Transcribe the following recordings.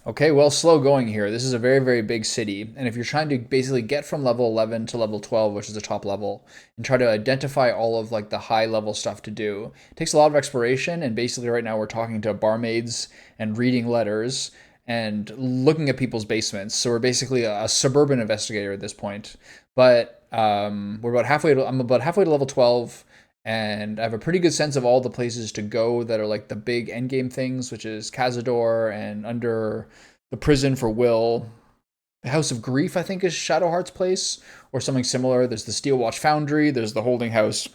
Okay, well, slow going here. This is a very, very big city. And if you're trying to basically get from level 11 to level 12, which is the top level, and try to identify all of like the high level stuff to do, it takes a lot of exploration. And basically right now we're talking to barmaids and reading letters and looking at people's basements. So we're basically a suburban investigator at this point. But we're about halfway to, I'm about halfway to level 12, and I have a pretty good sense of all the places to go that are like the big endgame things, which is Cazador and under the prison for Will. The House of Grief, I think, is Shadowheart's place or something similar. There's the Steelwatch Foundry. There's the Holding House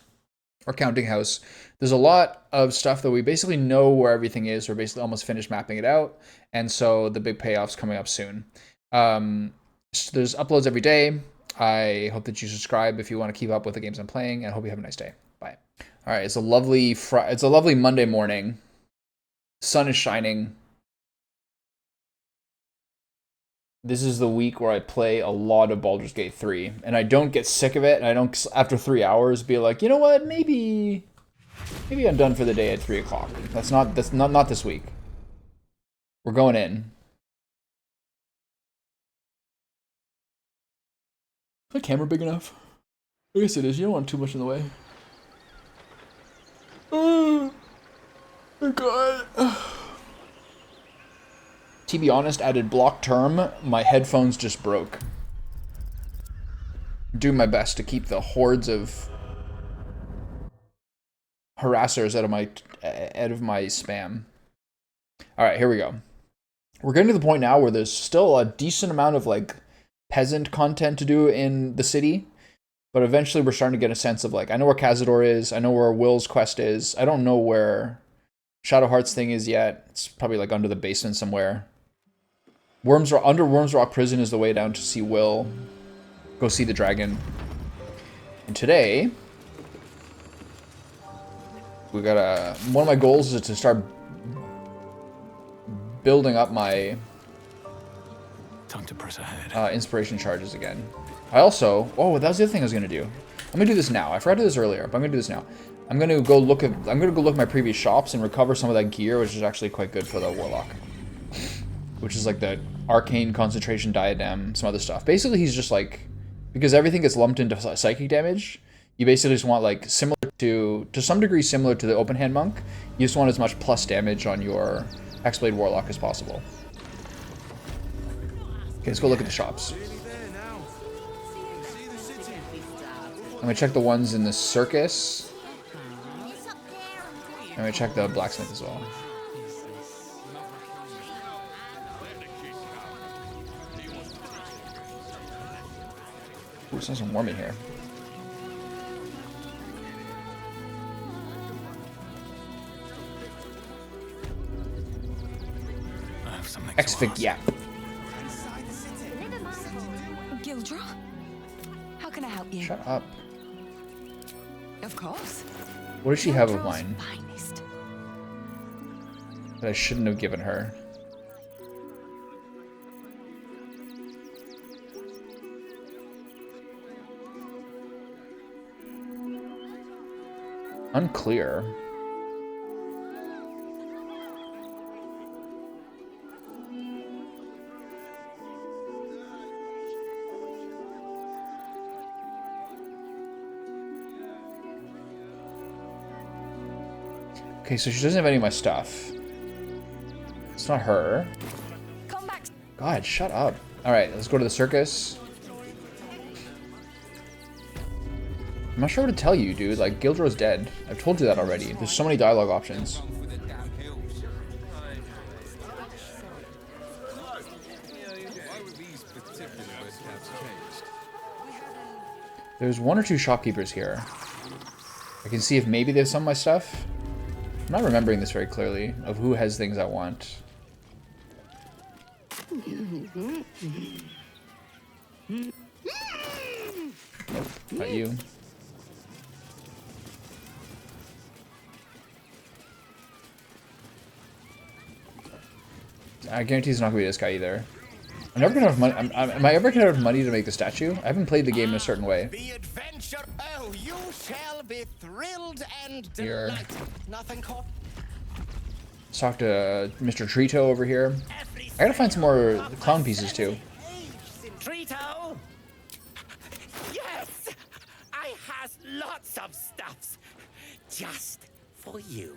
or Counting House. There's a lot of stuff that we basically know where everything is. We're basically almost finished mapping it out, and so the big payoff's coming up soon. There's uploads every day. I hope that you subscribe if you want to keep up with the games I'm playing, and I hope you have a nice day. Bye. All right, it's a lovely Monday morning. Sun is shining. This is the week where I play a lot of Baldur's Gate 3, and I don't get sick of it, and I don't, after 3 hours, be like, you know what, maybe I'm done for the day at 3 o'clock. That's not this week. We're going in. Is the camera big enough? I guess it is. You don't want too much in the way. Oh, my God. To be honest, added block term, my headphones just broke. I'm doing my best to keep the hordes of harassers out of my spam. All right, here we go. We're getting to the point now where there's still a decent amount of like peasant content to do in the city, but eventually we're starting to get a sense of like, I know where Cazador is, I know where Will's quest is, I don't know where Shadowheart's thing is yet. It's probably like under the basement somewhere. Under Worms Rock Prison is the way down to see Will. Go see the dragon. And today, we got one of my goals is to start building up my time to press ahead. Inspiration charges again. I also, oh, that was the other thing I was gonna do. I'm gonna do this now. I forgot to do this earlier, but I'm gonna do this now. I'm gonna go look at my previous shops and recover some of that gear, which is actually quite good for the Warlock. Which is like the Arcane Concentration Diadem, some other stuff. Basically, he's just like, because everything gets lumped into psychic damage, you basically just want like to some degree similar to the Open Hand Monk, you just want as much plus damage on your Hexblade Warlock as possible. Okay, let's go look at the shops. I'm gonna check the ones in the circus. I'm gonna check the blacksmith as well. Ooh, it's nice and warm in here. Exfig. Gildra? How can I help you? Shut up. Of course. What does she have of mine Finest. that I shouldn't have given her? Unclear. Okay, so she doesn't have any of my stuff. It's not her. Come back. God, shut up. Alright, let's go to the circus. I'm not sure what to tell you, dude. Like, Gildro's dead. I've told you that already. There's so many dialogue options. There's one or two shopkeepers here. I can see if maybe they have some of my stuff. I'm not remembering this very clearly, of who has things I want. Nope, not you. I guarantee it's not gonna be this guy either. I'm never gonna have money. Am I ever gonna have money to make the statue? I haven't played the game in a certain way. The adventure. Oh, you shall be thrilled and Here. delighted. Nothing caught. Let's talk to Mr. Trito over here. Every I gotta find some more clown pieces too. Trito! Yes! I has lots of stuffs. Just for you.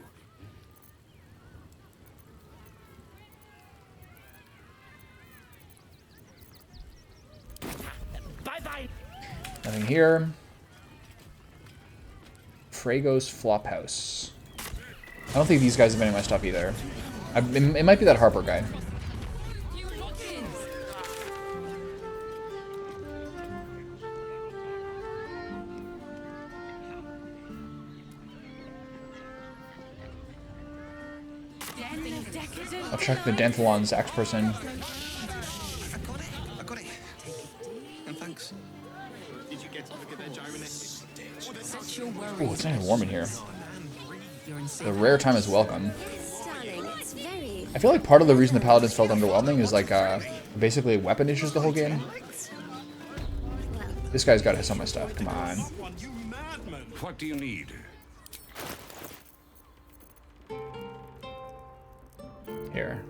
Bye-bye. Nothing here. Frago's Flophouse. I don't think these guys have any of my stuff either. It might be that Harper guy. I'll check the Danthalon's Axe person. I got it. And thanks. Did you get to look at their gyronetic? Ooh, it's not even warm in here. The rare time is welcome. I feel like part of the reason the Paladins felt underwhelming is like basically weapon issues the whole game. This guy's got to hit some of my stuff. Come on. What do you need? Here.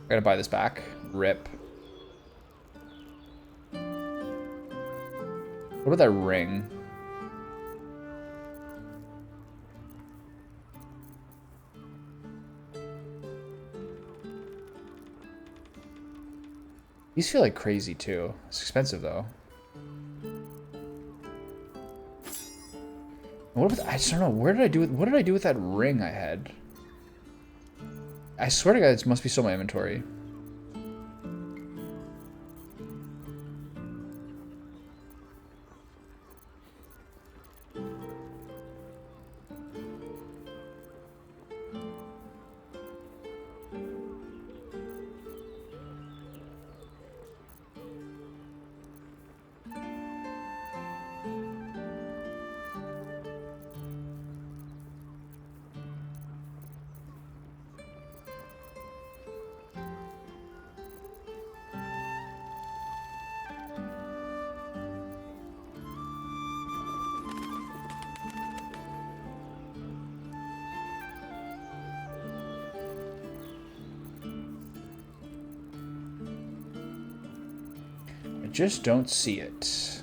I gotta buy this back. Rip. What about that ring? These feel like crazy too. It's expensive though. What about, I just don't know. What did I do with that ring I had? I swear to God, it must be still in my inventory. Just don't see it.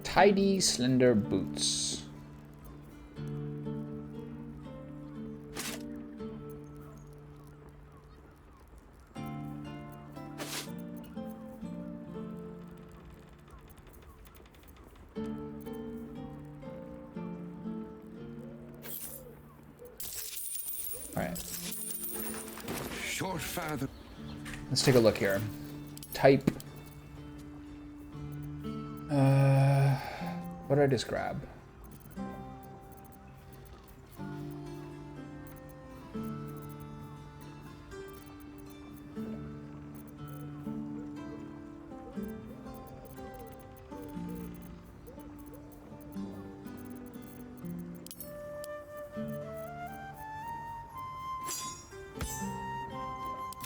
Tidy, slender boots. Let's take a look here. Type. What did I just grab?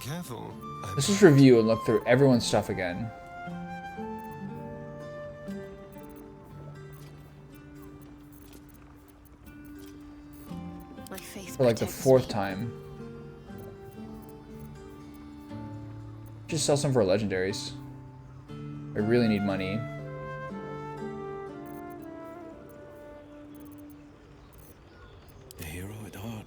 Careful. Let's just review and look through everyone's stuff again. For like the fourth time. Just sell some for legendaries. I really need money. A hero at heart.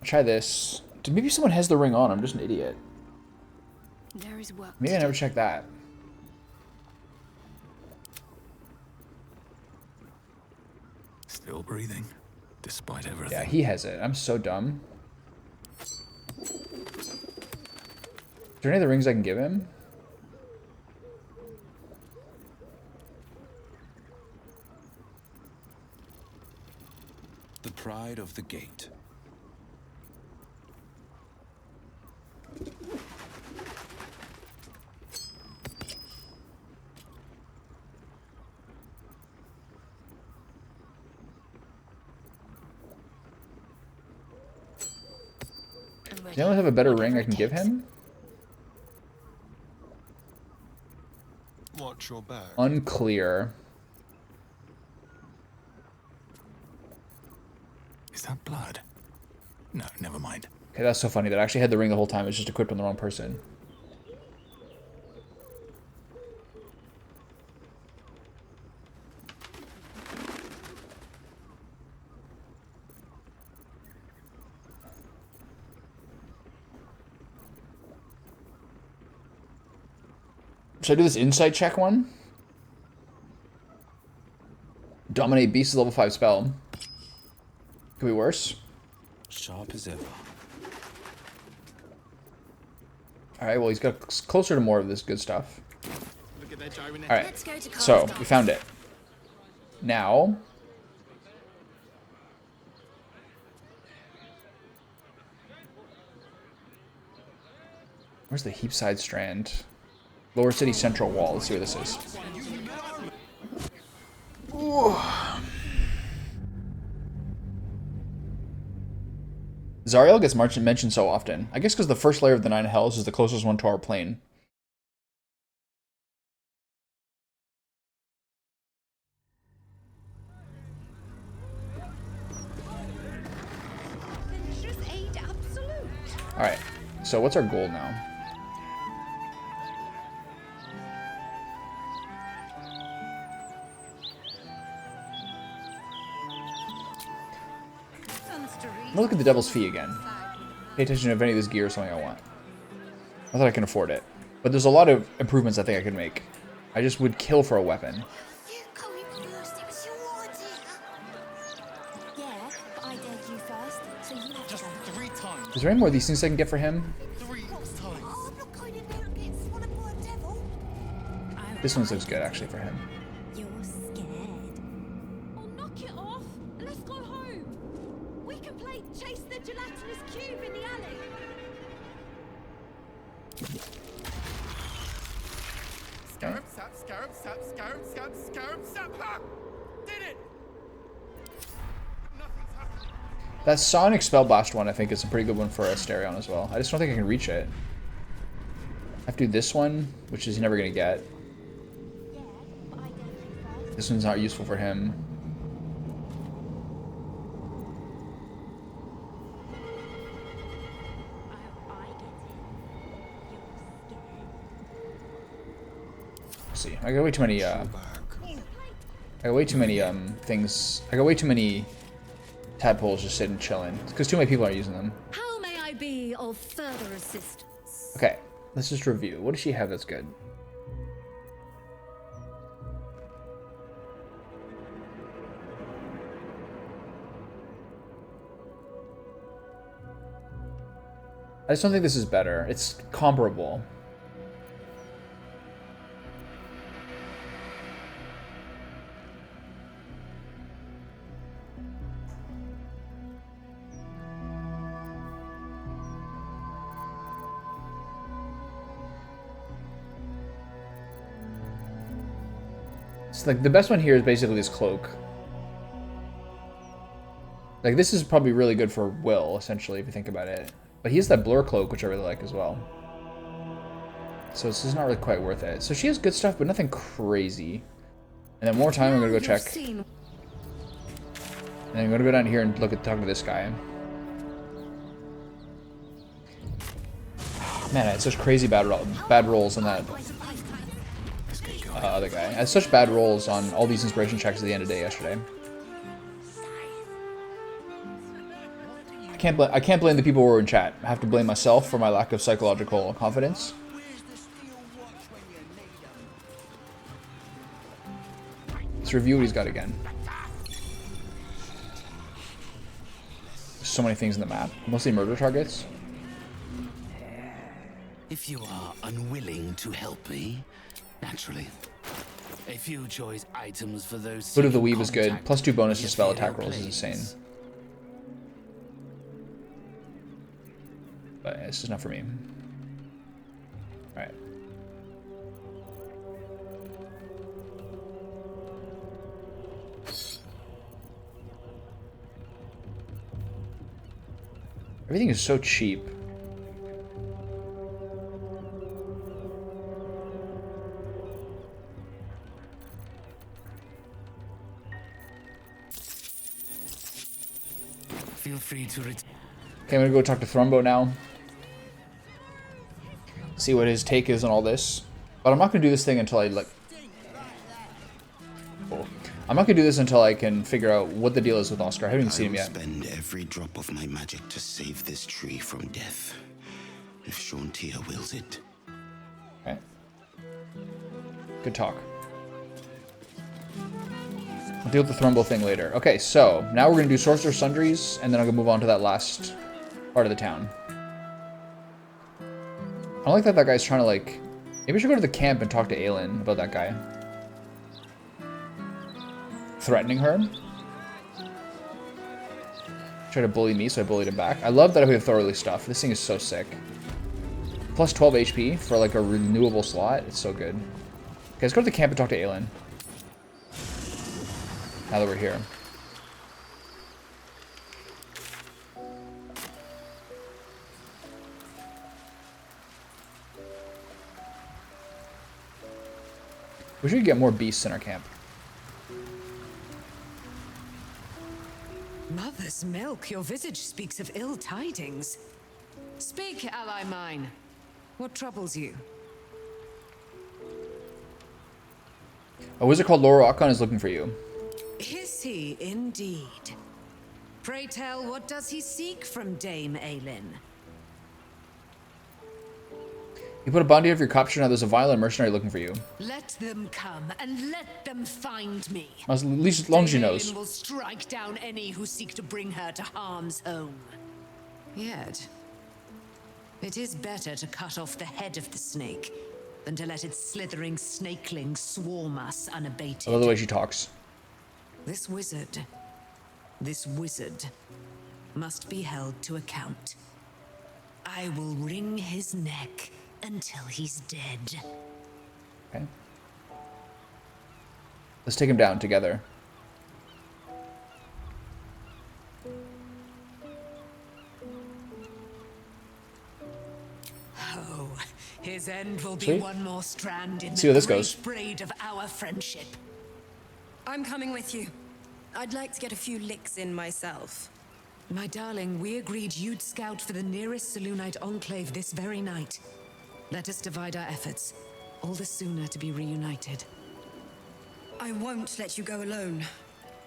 Try this. Maybe someone has the ring on. I'm just an idiot. There is work. Maybe I never checked that. Still breathing, despite everything. Yeah, he has it. I'm so dumb. there any of the rings I can give him? The pride of the gate. Does anyone have a better ring I can give him? Watch your back. Unclear. Is that blood? No, never mind. Okay, that's so funny that I actually had the ring the whole time. It's just equipped on the wrong person. Should I do this insight check one? Dominate Beast is level 5 spell. Could be worse. Sharp as ever. Alright, well he's got closer to more of this good stuff. Look at their gyronet. Alright, Let's go to so Carlsbad. we found it. Now... where's the Heapside Strand? Lower City Central Wall. Let's see where this is. Ooh. Zariel gets mentioned so often. I guess because the first layer of the Nine Hells is the closest one to our plane. Alright, so what's our goal now? I'm gonna look at the Devil's Fee again. Pay attention if any of this gear is something I want. I thought I can afford it. But there's a lot of improvements I think I could make. I just would kill for a weapon. Yeah, but I dared you first, so you have to Just go. 3 times. Is there any more of these things I can get for him? 3 times. Oh, I'm not going in there and getting swallowed by a devil. This one looks good actually for him. You're scared. Oh, knock it off and let's go home. We can play chase the gelatinous cube in the alley. Scarab, sap, scarab, sap, scarab, sap, scarab, sap. Ha! Did it! Nothing's happening. That Sonic Spellblast one I think is a pretty good one for Asterion as well. I just don't think I can reach it. I have to do this one, which is never going to get. Yeah, but I dared you first. This one's not useful for him. I get it. You're scared. Let's see. I got way too many Back. I got way too many things. I got way too many tadpoles just sitting chilling. It's because too many people are using them. How may I be of further assistance? Okay, let's just review. What does she have that's good? I just don't think this is better. It's comparable. It's like the best one here is basically this cloak. Like this is probably really good for Will, essentially, if you think about it. But he has that blur cloak, which I really like as well. So this is not really quite worth it. So she has good stuff, but nothing crazy. And then one more time, I'm gonna go check. And then I'm gonna go down here and talk to this guy. Man, I had such crazy bad rolls on that other guy. I had such bad rolls on all these inspiration checks at the end of the day yesterday. I can't blame the people who were in chat. I have to blame myself for my lack of psychological confidence. Let's review what he's got again. So many things in the map. Mostly murder targets. If you are unwilling to help me, naturally. A few choice items for those. Boot of the Weave is good. +2 bonus to spell attack rolls is insane. But this is not for me. Alright. Everything is so cheap. Feel free to return. Okay, I'm gonna go talk to Thrumbo now. See what his take is on all this. But I'm not gonna do this thing until I like. Oh. I'm not gonna do this until I can figure out what the deal is with Oscar. I haven't even seen him yet. Spend every drop of my magic to save this tree from death, if Shauntia wills it. Okay. Good talk. I'll deal with the Thrumbo thing later. Okay, so now we're gonna do Sorcerer Sundries, and then I'm gonna move on to that last part of the town. I don't like that guy's trying to like. Maybe I should go to the camp and talk to Aelin about that guy. Threatening her. Try to bully me, so I bullied him back. I love that I have thoroughly stuff. This thing is so sick. Plus 12 HP for like a renewable slot. It's so good. Okay, let's go to the camp and talk to Aelin. Now that we're here. We should get more beasts in our camp. Mother's milk, your visage speaks of ill tidings. Speak, ally mine. What troubles you? A wizard called Lorokon is looking for you. Is he indeed? Pray tell, what does he seek from Dame Aelin? You put a bounty of your capture, now there's a violent mercenary looking for you. Let them come, and let them find me. At least as long as she Dame knows. Aelin will strike down any who seek to bring her to harm's home. Yet, it is better to cut off the head of the snake than to let its slithering snakelings swarm us unabated. I love the way she talks. This wizard must be held to account. I will wring his neck until he's dead. Okay. Let's take him down together. Oh, his end will be Sweet. one more strand in See the where this great goes. braid of our friendship. I'm coming with you. I'd like to get a few licks in myself. My darling, we agreed you'd scout for the nearest Selûnite enclave this very night. Let us divide our efforts, all the sooner to be reunited. I won't let you go alone.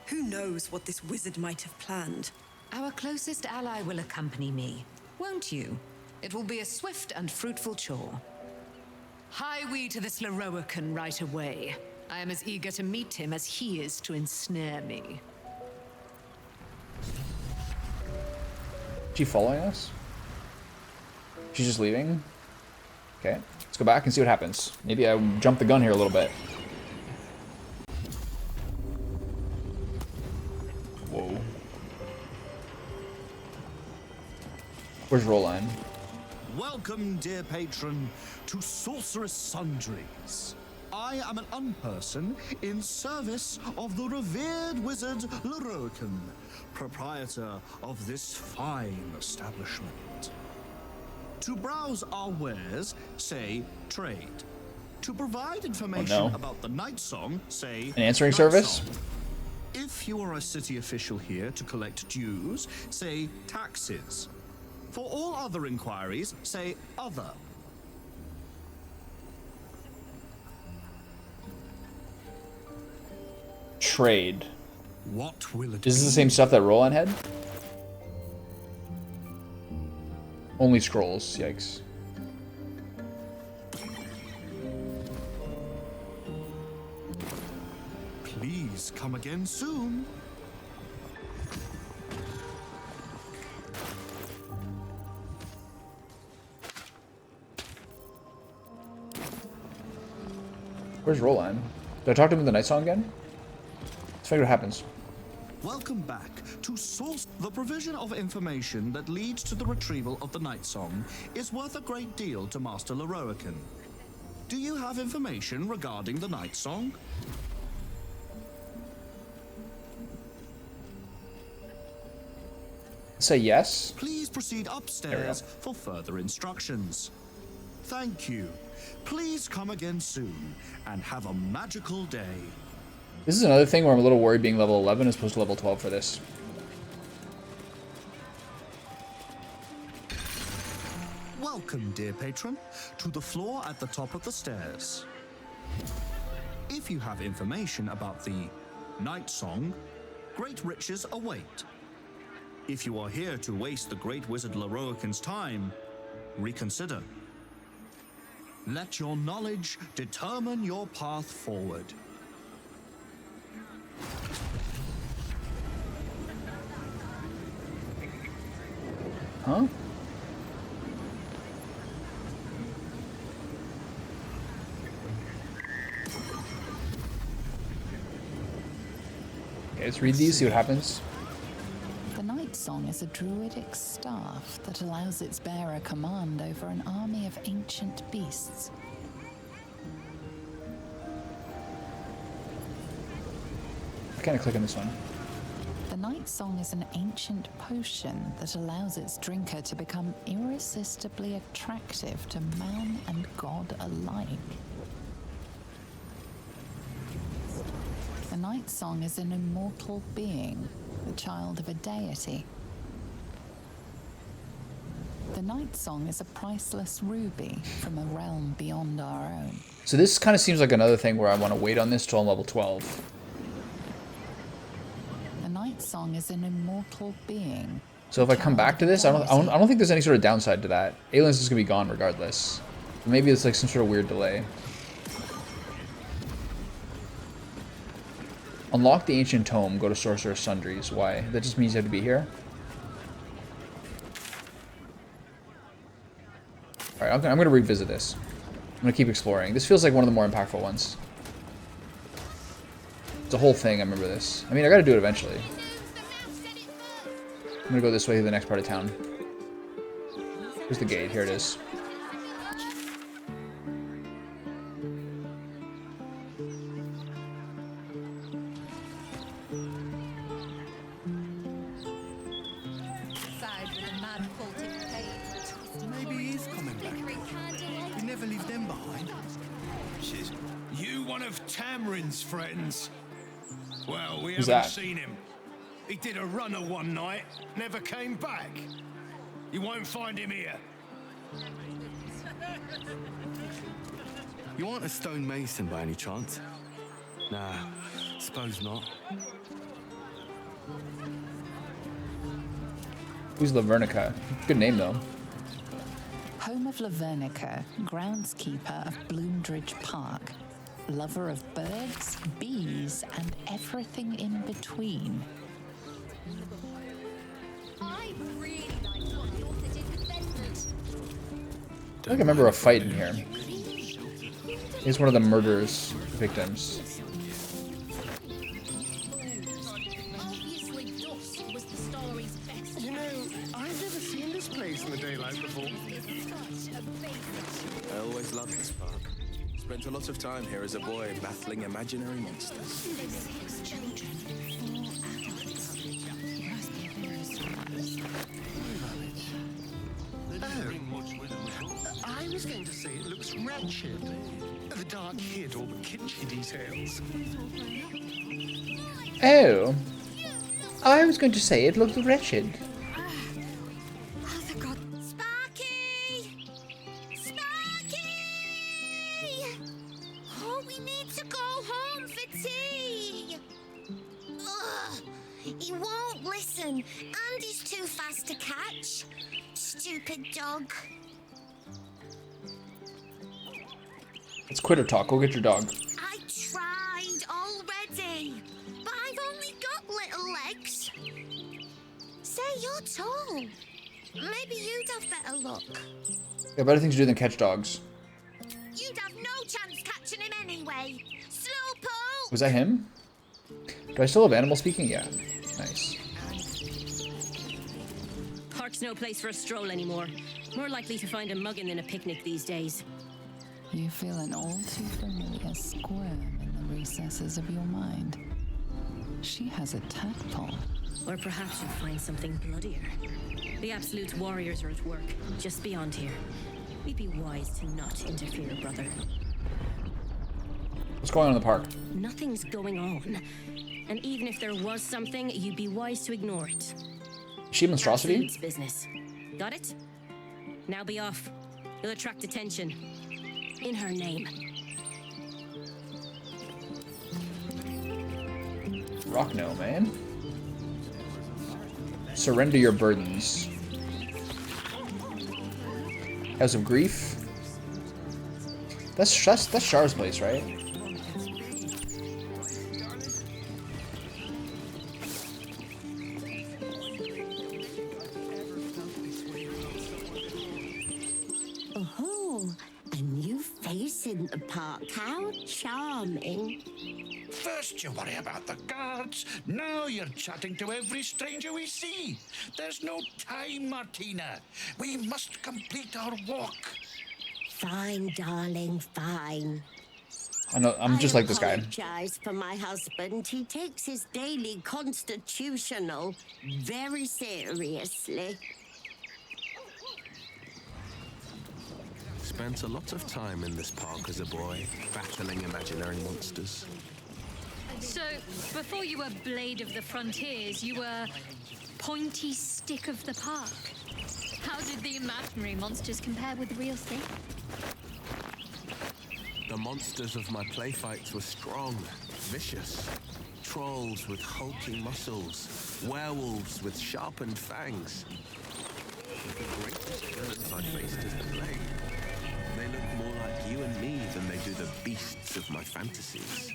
Who knows what this wizard might have planned? Our closest ally will accompany me, won't you? It will be a swift and fruitful chore. Hie we to this Lorroakan right away. I am as eager to meet him as he is to ensnare me. Is she following us? She's just leaving? Okay, let's go back and see what happens. Maybe I jumped the gun here a little bit. Whoa. Where's Roland? Welcome, dear patron, to Sorceress Sundries. I am an unperson in service of the revered wizard Lorroakan, proprietor of this fine establishment. To browse our wares, say trade. To provide information about the night song, say an answering night service. song. If you are a city official here to collect dues, say taxes. For all other inquiries, say other. Trade. What will it Is this be? the same stuff that Roland had? Only scrolls, yikes. Please come again soon. Where's Roland? Did I talk to him in the night song again? Let's figure out what happens. Welcome back to Source. The provision of information that leads to the retrieval of the Night Song is worth a great deal to Master Leroican. Do you have information regarding the Night Song? Say yes. Please proceed upstairs for further instructions. Thank you. Please come again soon and have a magical day. This is another thing where I'm a little worried being level 11 as opposed to level 12 for this. Welcome, dear patron, to the floor at the top of the stairs. If you have information about the Night Song, great riches await. If you are here to waste the great wizard Leroican's time, reconsider. Let your knowledge determine your path forward. Huh? Okay, let's read these, see what happens. The Night Song is a druidic staff that allows its bearer command over an army of ancient beasts. I can't click on this one. The Night Song is an ancient potion that allows its drinker to become irresistibly attractive to man and god alike. The Night Song is an immortal being, the child of a deity. The Night Song is a priceless ruby from a realm beyond our own. So this kind of seems like another thing where I want to wait on this till I'm level 12. The Night Song is an immortal being. So if I come back to this, I don't think there's any sort of downside to that. Aliens is gonna be gone regardless. But maybe it's like some sort of weird delay. Unlock the ancient tome. Go to Sorcerer's Sundries. Why? That just means you have to be here. All right, I'm gonna revisit this. I'm gonna keep exploring. This feels like one of the more impactful ones. It's a whole thing. I remember this. I mean, I gotta do it eventually. I'm gonna go this way to the next part of town. Here's the gate. Here it is. Maybe he is coming back. We never leave them behind. You one of Tamrin's friends? Well, we Who's haven't that? seen him. He did a runner one night, never came back. You won't find him here. You aren't a stonemason by any chance? Nah, suppose not. Who's Lavernica? Good name though. Home of Lavernica, groundskeeper of Bloomdridge Park, lover of birds, bees, and everything in between. I really liked what the author did with Bedford. I think I remember a fight in here. He's one of the murderers victims. Obviously, Dusk was the story's best. You know, I've never seen this place in the daylight before. Such a basic. I always loved this park. Spent a lot of time here as a boy battling imaginary monsters. 6 children, 4 adults. It must be a very small. I was going to say it looks wretched. The dark kid, all the kitschy details. Oh. I was going to say it looked wretched. Oh, the God. Sparky! Sparky! Oh, we need to go home for tea. Ugh, he won't listen, and he's too fast to catch. Stupid dog. It's quitter talk. Go get your dog. I tried already, but I've only got little legs. Say, you're tall. Maybe you'd have better luck. Got better things to do than catch dogs. You'd have no chance catching him anyway. Was that him? Do I still have animal speaking? Yeah. Nice. Park's no place for a stroll anymore. More likely to find a muggin than a picnic these days. You feel an all too familiar squirm in the recesses of your mind. She has a tadpole. Or perhaps you'll find something bloodier. The Absolute's warriors are at work, just beyond here. We'd be wise to not interfere, brother. What's going on in the park? Nothing's going on. And even if there was something, you'd be wise to ignore it. She monstrosity? Absolute's business. Got it? Now be off. You'll attract attention. In her name. Rock no, man. Surrender your burdens. House of Grief. That's Char's place, right? Oh, a new face in the park. How charming. First you worry about the guards, now you're chatting to every stranger we see. There's no time, Martina. We must complete our walk. Fine, darling, fine. I know, I'm just like this guy. I apologize for my husband. He takes his daily constitutional very seriously. Spent a lot of time in this park as a boy, battling imaginary monsters. So, before you were Blade of the Frontiers, you were Pointy Stick of the Park. How did the imaginary monsters compare with the real thing? The monsters of my play fights were strong, vicious. Trolls with hulking muscles, werewolves with sharpened fangs. The greatest villains I faced as a Blade. They look more like you and me than they do the beasts of my fantasies.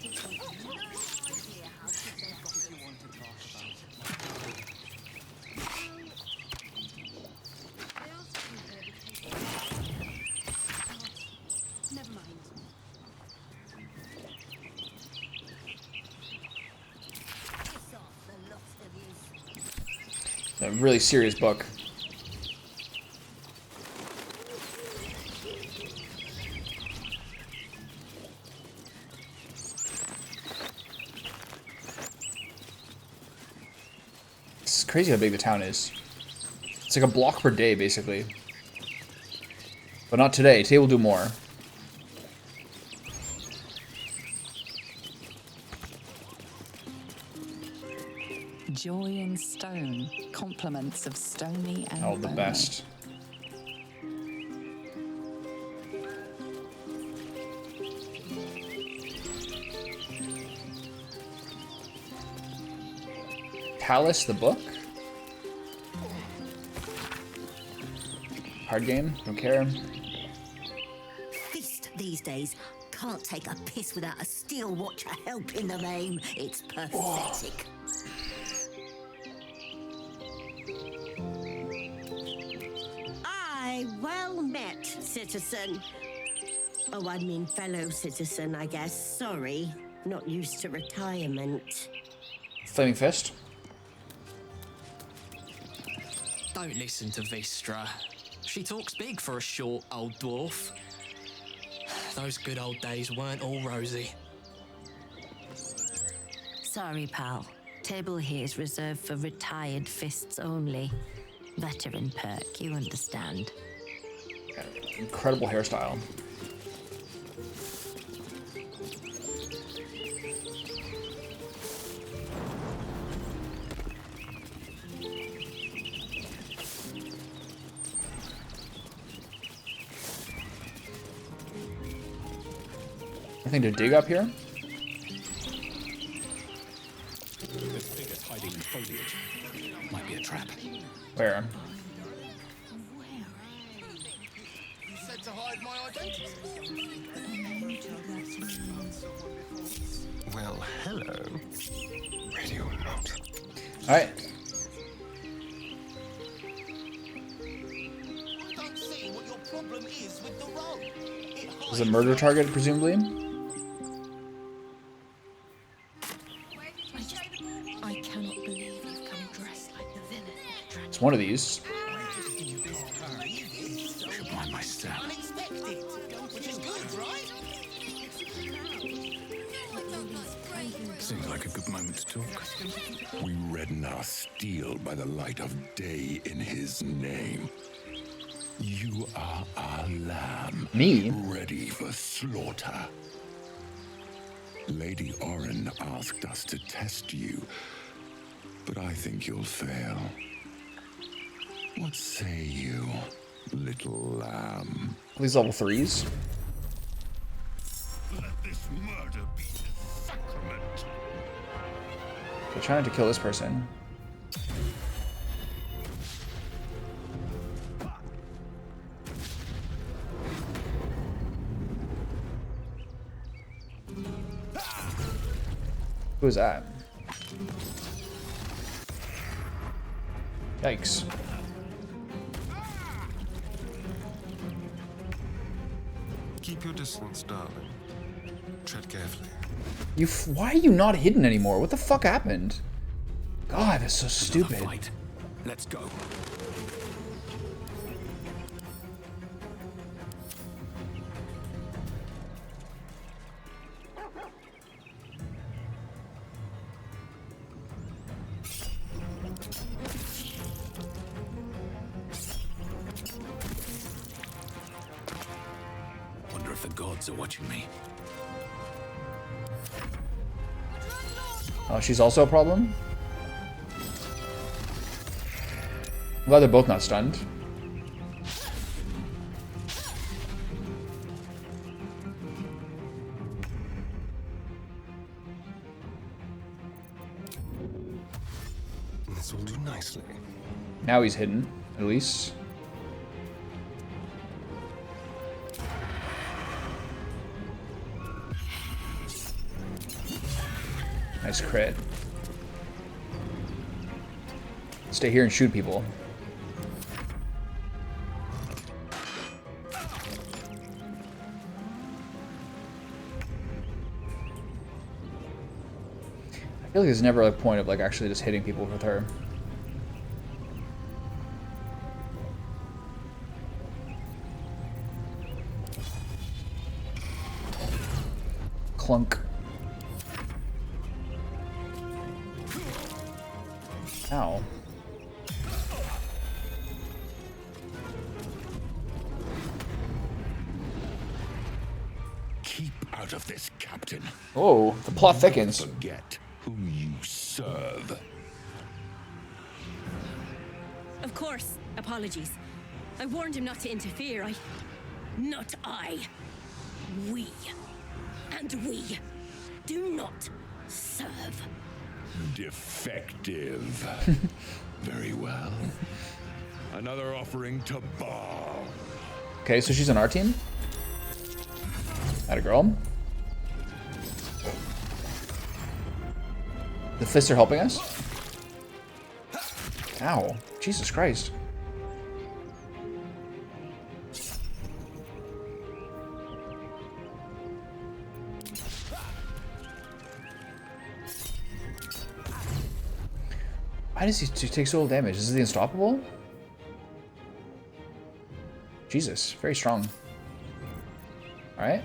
Never mind. A really serious book. It's crazy how big the town is. It's like a block per day, basically. But not today. Today we'll do more. Joy in stone, compliments of stony and Oh, the bony. best. Palace, the book. Hard game, don't care. Fist these days can't take a piss without a steel watcher helping them aim. It's pathetic. Aye, well met, citizen. Oh, I mean fellow citizen, I guess. Sorry, not used to retirement. Flaming Fist. Don't listen to Vistra. She talks big for a short old dwarf. Those good old days weren't all rosy. Sorry, pal. Table here is reserved for retired fists only. Veteran perk, you understand. Incredible hairstyle. Nothing to dig up here? There's figures hiding in foliage. Might be a trap. Where? You said to hide my identity. Well, hello. Radio note. Alright. I don't see what your problem is with the road. Is a murder target, presumably? one of these. Should mind my step. Seems like a good moment to talk. We redden our steel by the light of day in his name. You are our lamb. Me? Ready for slaughter. Lady Orin asked us to test you, but I think you'll fail. What say you, little lamb? These level 3s. Let this murder be the sacrament. They're trying to kill this person. Who is that? Yikes. Keep your distance, darling. Tread carefully. Why are you not hidden anymore? What the fuck happened? God, that's so stupid. Fight. Let's go. Wonder if the gods are watching me. Oh, she's also a problem? I'm glad they're both not stunned. This will do nicely. Now he's hidden, at least. Nice crit. Stay here and shoot people. I feel like there's never a point of like actually just hitting people with her. Clunk. Ow. Keep out of this, Captain. Oh, the plot thickens. Forget who you serve. Of course. Apologies. I warned him not to interfere. Not I. We. And we do not serve. Defective. Very well. Another offering to Baal. Okay, so she's on our team. Atta girl. The fists are helping us. Ow. Jesus Christ. Why does he take so little damage? Is he unstoppable? Jesus, very strong. Alright.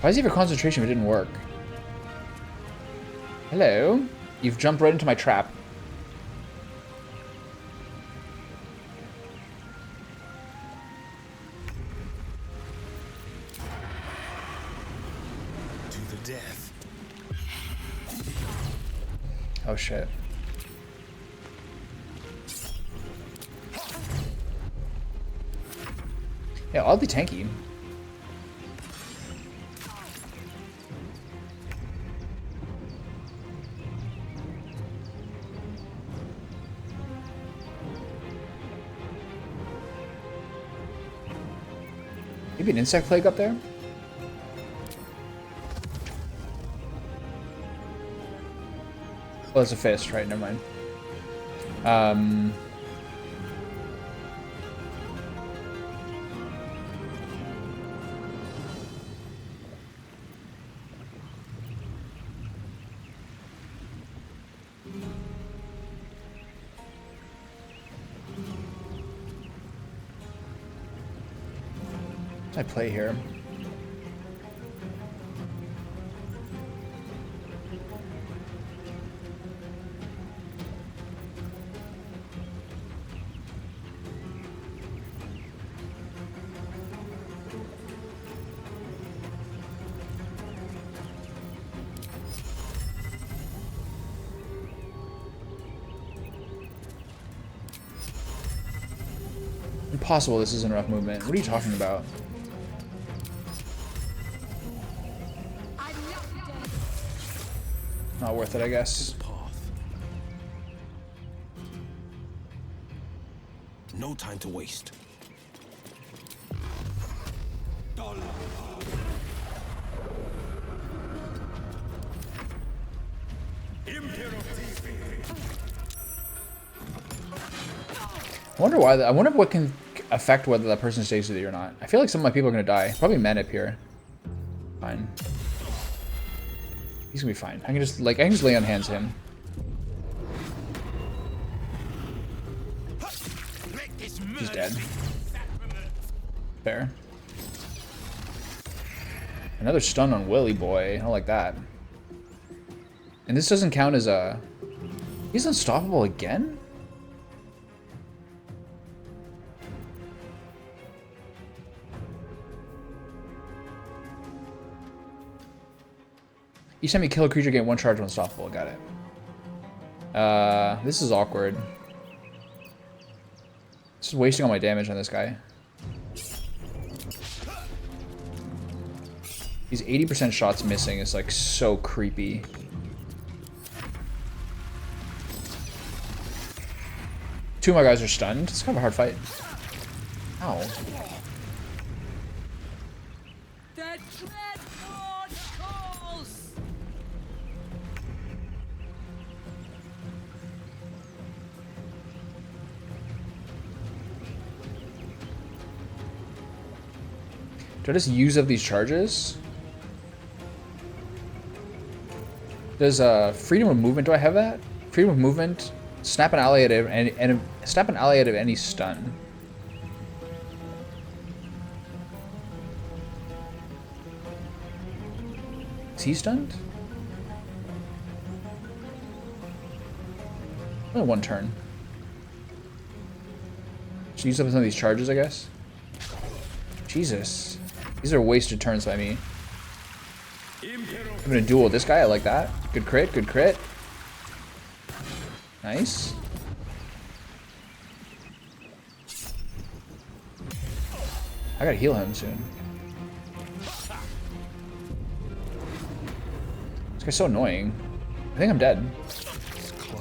Why does he have a concentration if it didn't work? Hello? You've jumped right into my trap. To the death. Oh shit. Yeah, oddly tanky. Maybe an insect plague up there? Oh, it's a fist, right? Never mind. I play here. Impossible this isn't rough movement. What are you talking about? Not worth it, I guess. No time to waste. I wonder why. I wonder what can affect whether that person stays with you or not. I feel like some of my people are gonna die. Probably men up here. Fine. He's gonna be fine. I can just lay on hands to him. He's dead. Fair. Another stun on Willy boy. I don't like that. And this doesn't count as a... He's unstoppable again? Each time you kill a creature, get one charge unstoppable. Got it. This is awkward. This is wasting all my damage on this guy. These 80% shots missing is like so creepy. Two of my guys are stunned. It's kind of a hard fight. Ow. Do I just use up these charges? Does freedom of movement? Do I have that? Freedom of movement. Snap an ally out of any snap an ally out of any stun. Is he stunned? Only one turn. Should use up some of these charges, I guess. Jesus. These are wasted turns by me. I'm gonna duel with this guy. I like that. Good crit, good crit. Nice. I gotta heal him soon. This guy's so annoying. I think I'm dead.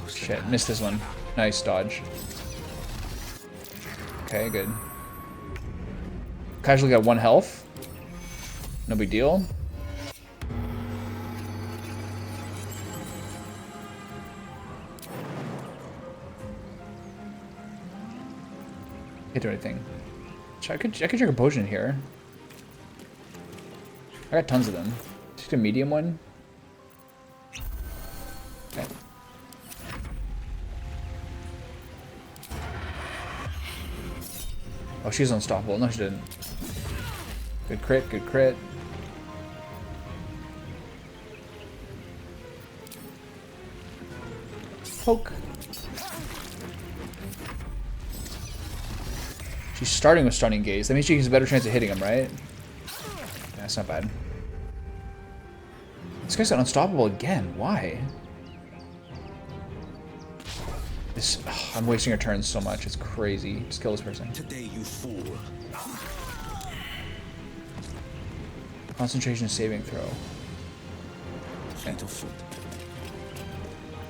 Shit, missed this one. Nice dodge. Okay, good. Casually got 1 health. No big deal. Can't do anything. I could drink a potion here. I got tons of them. Just a medium one. Okay. Oh, she's unstoppable. No, she didn't. Good crit, good crit. Poke. She's starting with Stunning Gaze. That means she has a better chance of hitting him, right? Yeah, that's not bad. This guy's got unstoppable again. Why? This, I'm wasting her turns so much. It's crazy. Just kill this person. Today, you fool. Concentration saving throw. Okay.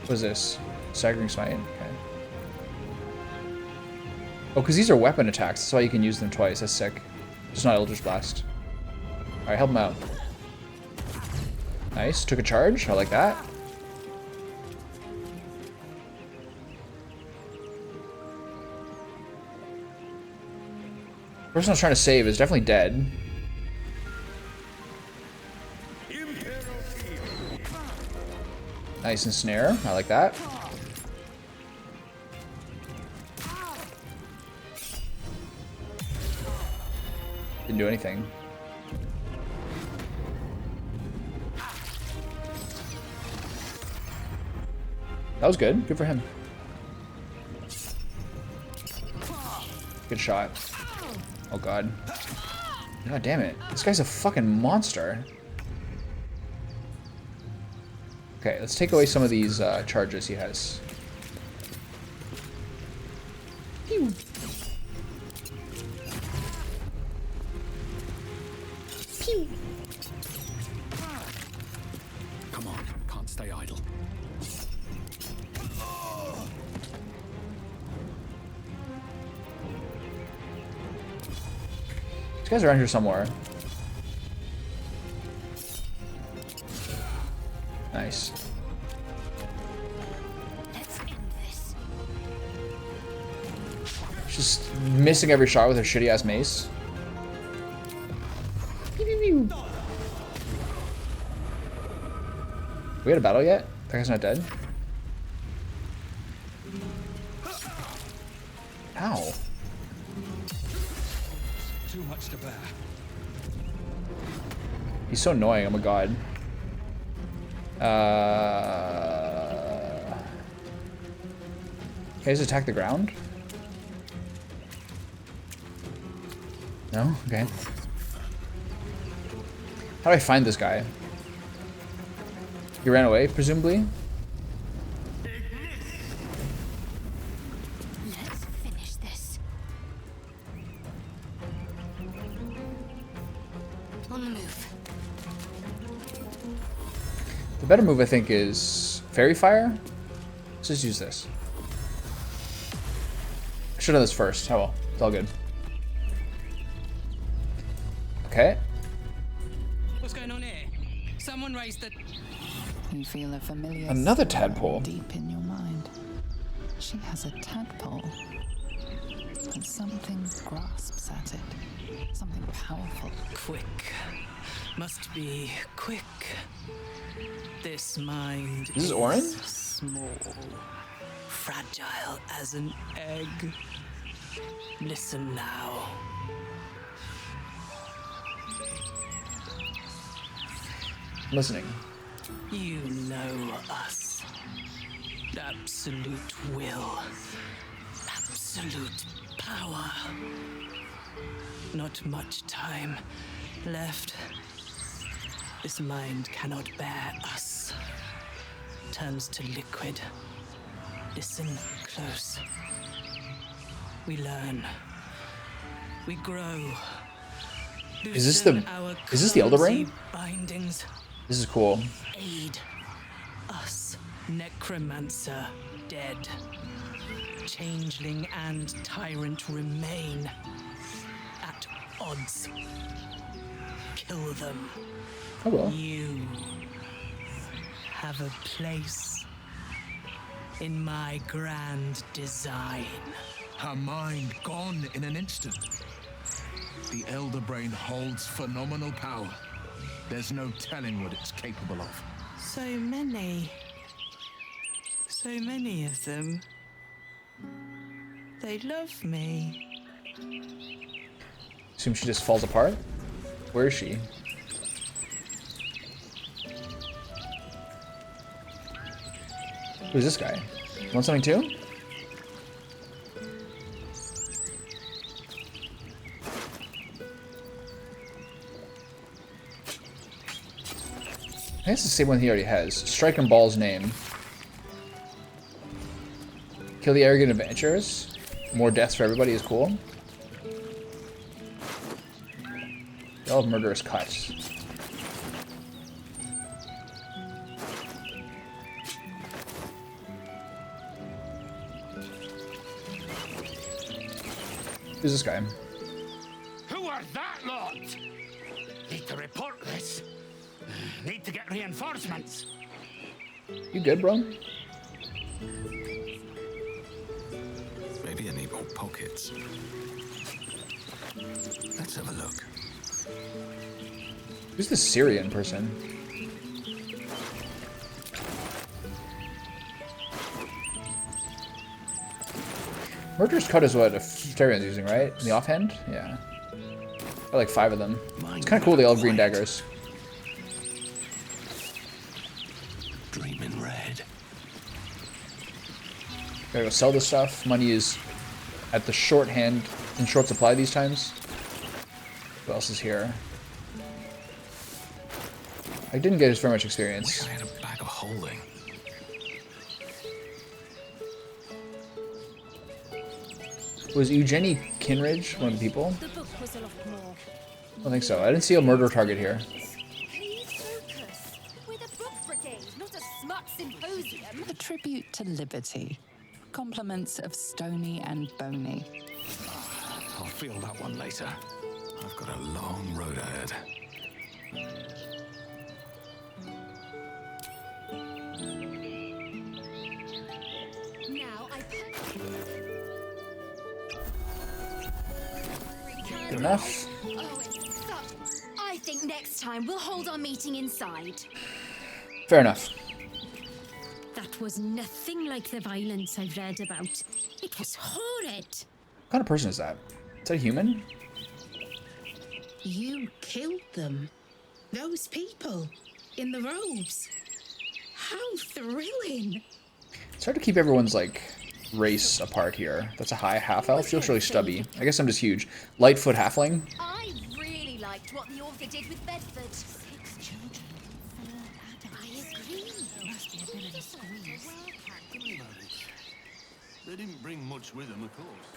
What is this? Staggering Smite. Okay. Oh, because these are weapon attacks. That's why you can use them twice. That's sick. Just not Eldritch Blast. Alright, help him out. Nice. Took a charge. I like that. The person I was trying to save is definitely dead. Nice and snare. I like that. Didn't do anything. That was good. Good for him. Good shot. Oh god. God damn it. This guy's a fucking monster. Okay, let's take away some of these charges he has. Pew. Pew. Come on, can't stay idle. These guys are around here somewhere. Nice. Let's end this. Just missing every shot with her shitty ass mace. Pew, pew, pew. We had a battle yet? That guy's not dead? Ow. Too much to bear. He's so annoying, oh my god. Can I just attack the ground? No? Okay. How do I find this guy? He ran away, presumably? Let's finish this. On the move. The better move, I think, is Fairy Fire. Let's just use this. I should have done this first. Oh well, it's all good. Okay. What's going on here? Someone raised the... You feel a familiar Another stir tadpole. deep in your mind. She has a tadpole, but something grasps at it. Something powerful. Quick. Must be quick. This mind This is Orin? small, fragile as an egg. Listen now. I'm listening. You know us. Absolute will. Absolute power. Not much time left. This mind cannot bear us. Turns to liquid. Listen close. We learn. We grow. Is this the Elder Brain? Bindings. This is cool. Aid us, necromancer, dead. Changeling and tyrant remain at odds. Kill them. I will. You have a place in my grand design. Her mind gone in an instant. The Elder Brain holds phenomenal power. There's no telling what it's capable of. So many of them. They love me. Assume she just falls apart? Where is she? Who's this guy? Want something too? I guess it's the same one he already has. Strike and Ball's name. Kill the arrogant adventurers. More deaths for everybody is cool. They all have murderous cuts. Who's this guy? Who are that lot? Need to report this. Need to get reinforcements. You good, bro? Maybe I need more pockets. Let's have a look. Who's the Syrian person? Murderous cut is what a Tyrian's using, right? In the offhand? Yeah. Got like 5 of them. It's kind of cool. They all have green daggers. Dreaming red. Gotta go sell this stuff. Money is at the shorthand in short supply these times. Who else is here? I didn't get very much experience. I had a bag of holding. Was Eugenie Kinridge one of the people? The book was a lot more. I don't think so. I didn't see a murder target here. Please focus. We're the book brigade, not a smut symposium. A tribute to liberty. Compliments of Stony and Bony. I'll feel that one later. I've got a long road ahead. Now I Good enough. Oh, it's such. I think next time we'll hold our meeting inside. Fair enough. That was nothing like the violence I've read about. It was horrid. What kind of person is that? Is that a human? You killed them. Those people in the robes. How thrilling. It's hard to keep everyone's like race apart here. That's a high half elf. She looks really stubby. I guess I'm just huge. Lightfoot halfling. I really liked what the author did with Bedford. 6 children. 4 adults. I agree. There must be a bit of a squeeze. They didn't bring much with them, of course.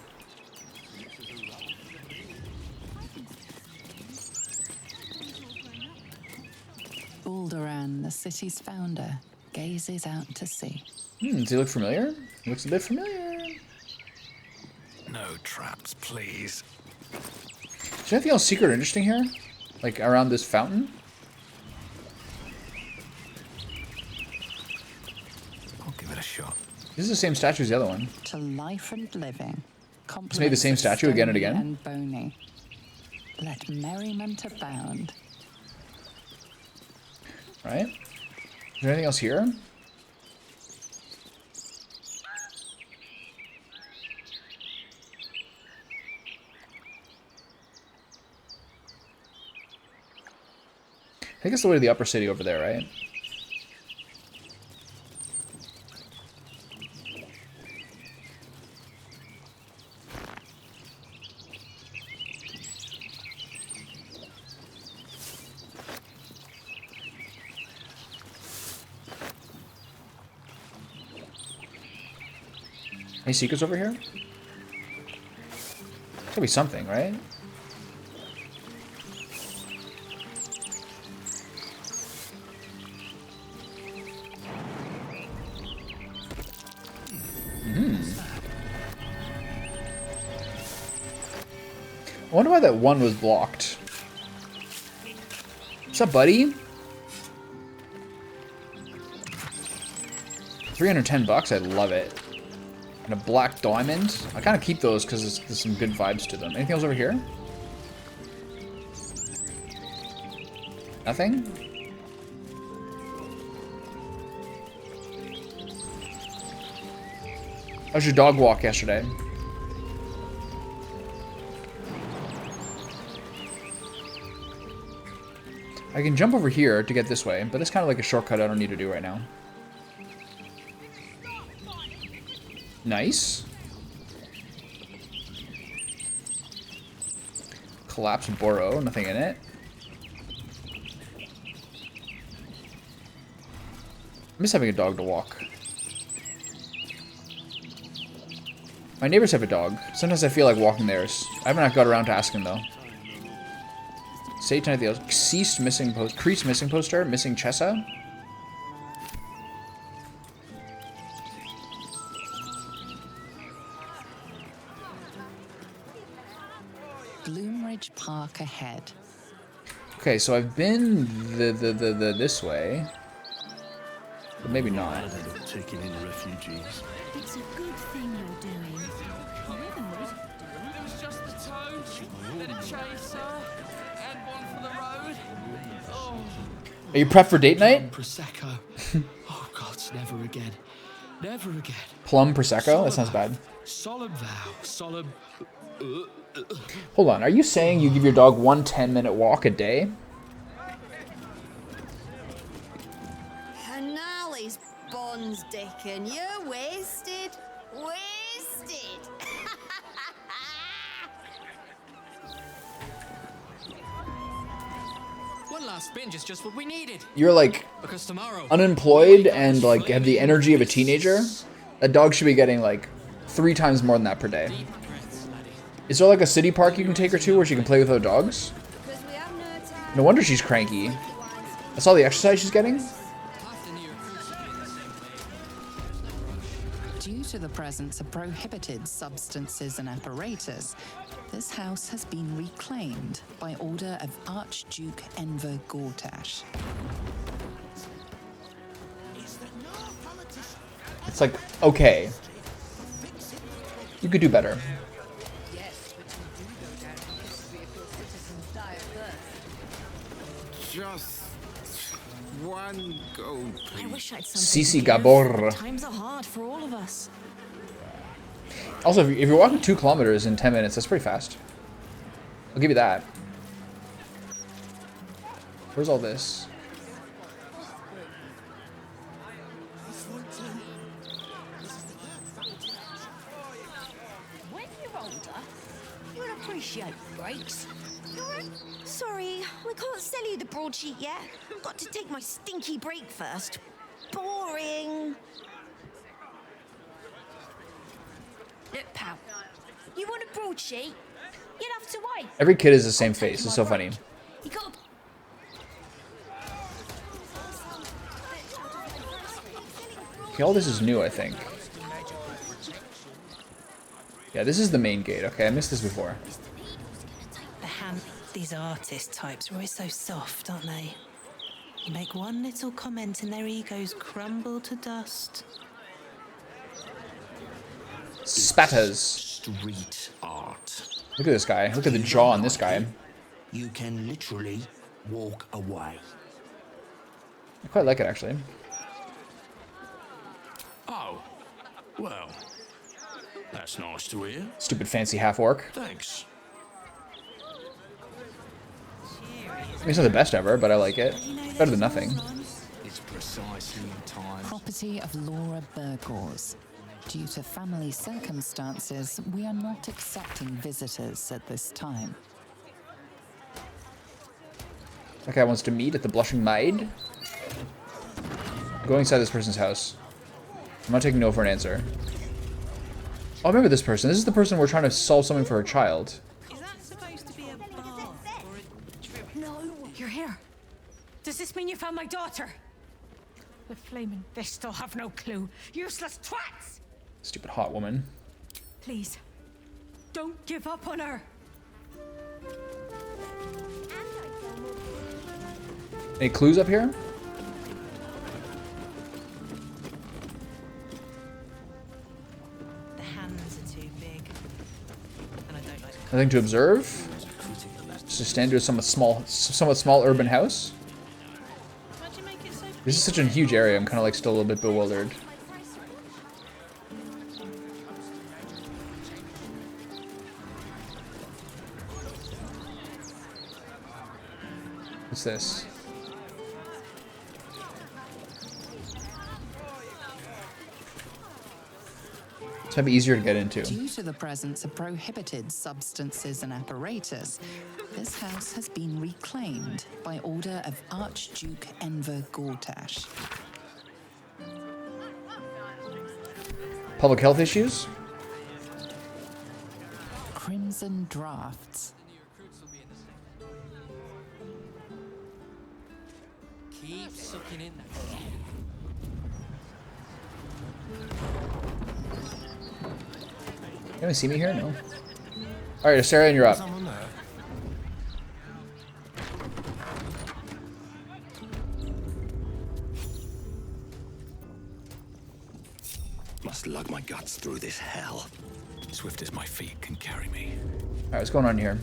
Baldur, the city's founder, gazes out to sea. Does he look familiar? He looks a bit familiar. No traps, please. Is there anything else secret or interesting here? Like around this fountain? I'll give it a shot. This is the same statue as the other one. To life and living. It's made the same statue again and again. And bony. Let merriment abound. Right? Is there anything else here? I think it's the way to the upper city over there, right? Any secrets over here? There's gotta be something, right? I wonder why that one was blocked. What's up, buddy? 310 bucks, I love it. And a black diamond. I kind of keep those because there's some good vibes to them. Anything else over here? Nothing? How's your dog walk yesterday? I can jump over here to get this way, but that's kind of like a shortcut I don't need to do right now. Nice. Collapse Burrow, nothing in it. I miss having a dog to walk. My neighbors have a dog. Sometimes I feel like walking theirs. I haven't got around to asking though. Satan at the ceased missing post. Creased missing poster. Missing Chessa. Bloomridge Park ahead. Okay, so I've been this way, but maybe not. Taking in refugees. It's a good thing you're doing. It was just the toad, then a chaser, and one for the road. Oh. Are you prepped for date night? Prosecco. Oh, God, never again. Never again. Plum Prosecco? That sounds bad. Solemn vow. Solemn. Hold on, are you saying you give your dog 1 10-minute walk a day? And now his bonds, Dickon. You're wasted. Wasted. One last binge is just what we needed. You're like Because tomorrow, unemployed and like have the energy of a teenager. That dog should be getting like 3 times more than that per day. Is there like a city park you can take her to where she can play with other dogs? No wonder she's cranky. That's all the exercise she's getting? Due to the presence of prohibited substances and apparatus, this house has been reclaimed by order of Archduke Enver Gortash. It's like, okay. You could do better. Just one go. I wish I'd Sisi Gabor. Times are hard for all of us. Also, if you're walking 2 kilometers in 10 minutes, that's pretty fast. I'll give you that. Where's all this? When you're older, you'll appreciate breaks. Sorry, we can't sell you the broadsheet yet. I've got to take my stinky break first. Boring. Look, pal, you want a broadsheet? You'd have to wait. Every kid is the same face. It's so funny. You got. Okay, all this is new, I think. Yeah, this is the main gate. Okay, I missed this before. These artist types are always so soft, aren't they? You make one little comment and their egos crumble to dust. Spatters. Street art. Look at this guy. Look at the jaw on this guy. You can literally walk away. I quite like it, actually. Oh, well, that's nice to hear. Stupid fancy half-orc. Thanks. I mean, it's not the best ever, but I like it. Better than nothing. It's precisely in time. Property of Laura Burgors. Due to family circumstances, we are not accepting visitors at this time. That guy wants to meet at the Blushing Maid. Go inside this person's house. I'm not taking no for an answer. Oh, I remember this person. This is the person we're trying to solve something for her child. You're here. Does this mean you found my daughter? The flaming fish still have no clue. Useless twats! Stupid hot woman. Please, don't give up on her. Any clues up here? The hands are too big, and I don't like. Nothing to observe? Just a standard somewhat small urban house? This is such a huge area, I'm kind of like still a little bit bewildered. What's this? This might be easier to get into. Due to the presence of prohibited substances and apparatus, this house has been reclaimed by order of Archduke Enver Gortash. Public health issues? Crimson Drafts. Keep sucking in that. Can you see me here? No. Alright, Sarah, and you're up. Must lug my guts through this hell. Swift as my feet can carry me. Alright, what's going on here?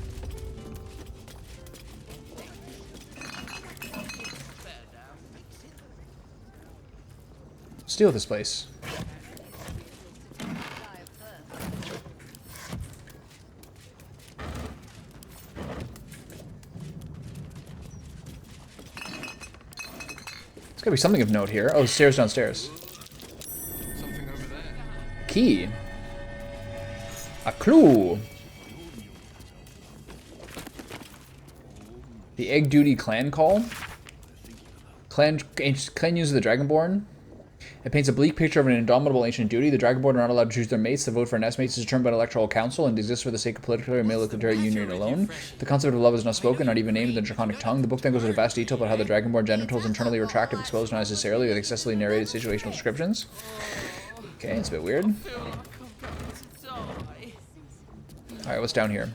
Steal this place. Gotta be something of note here. Oh, stairs downstairs. Something over there. Key. A clue. The Egg Duty Clan Call. Clan uses the Dragonborn. It paints a bleak picture of an indomitable ancient duty. The Dragonborn are not allowed to choose their mates. The vote for nest mates is determined by an electoral council and exists for the sake of political and military union alone. The concept of love is not spoken, not even named in the Draconic tongue. The book then goes into vast detail about how the Dragonborn genitals internally retract if exposed not necessarily with excessively narrated situational descriptions. Okay, it's a bit weird. Alright, what's down here?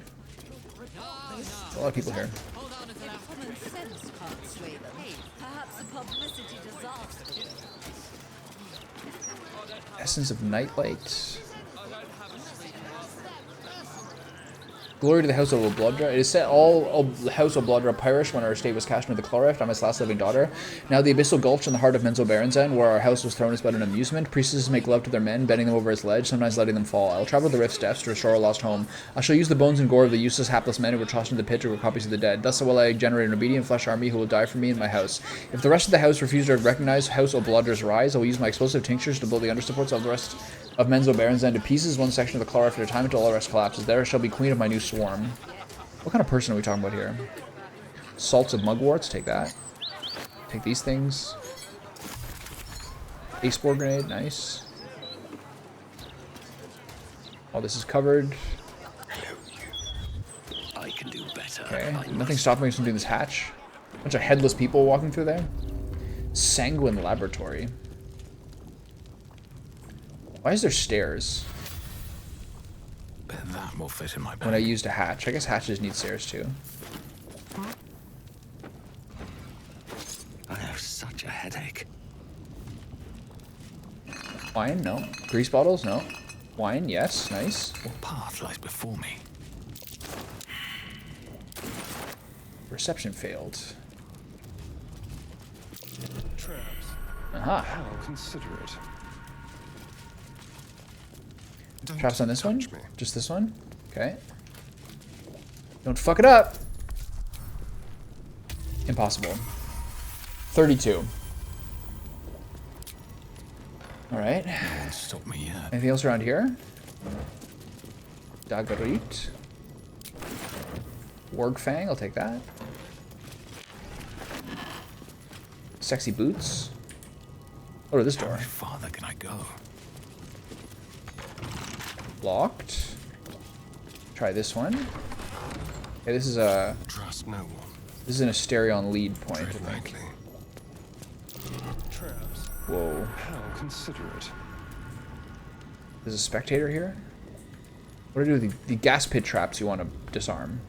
A lot of people here. Essence of Nightlight. Glory to the House of Bloodra. It is said all the House of Bloodra perished when our estate was cast into the Chloreft. I'm his last living daughter. Now the Abyssal Gulch in the heart of Menzo Berenzan, where our house was thrown, is but an amusement. Priestesses make love to their men, bending them over its ledge, sometimes letting them fall. I will travel the rift's depths to restore our lost home. I shall use the bones and gore of the useless, hapless men who were tossed into the pit to were copies of the dead. Thus will I generate an obedient flesh army who will die for me and my house. If the rest of the house refuse to recognize House of Blodra's rise, I will use my explosive tinctures to blow the undersupports of the rest of Menzo Berenzan to pieces, one section of the Chloreft at a time until all the rest collapses. There I shall be queen of my new swarm. What kind of person are we talking about here? Salts of Mugworts, take that. Take these things. Ace Spore Grenade, nice. All this is covered. I can do better. Okay, nothing stopping me from doing this hatch. Bunch of headless people walking through there. Sanguine Laboratory. Why is there stairs? That will fit in my bag. When I used a hatch. I guess hatches need stairs too. I have such a headache. Wine? No. Grease bottles? No. Wine? Yes. Nice. What path lies before me? Reception failed. Traps. Aha. I'll consider it. Traps on this one? Just this one? Okay. Don't fuck it up! Impossible. 32. Alright. No one stopped me yet. Anything else around here? Dagarit. Wargfang, I'll take that. Sexy boots. Oh, to this door. How much farther can I go? Locked. Try this one. Okay, this is a. Trust no one. This is an Asterion lead point, I think. Traps. Whoa. I'll consider it. There's a spectator here. What do I do with the gas pit traps you want to disarm?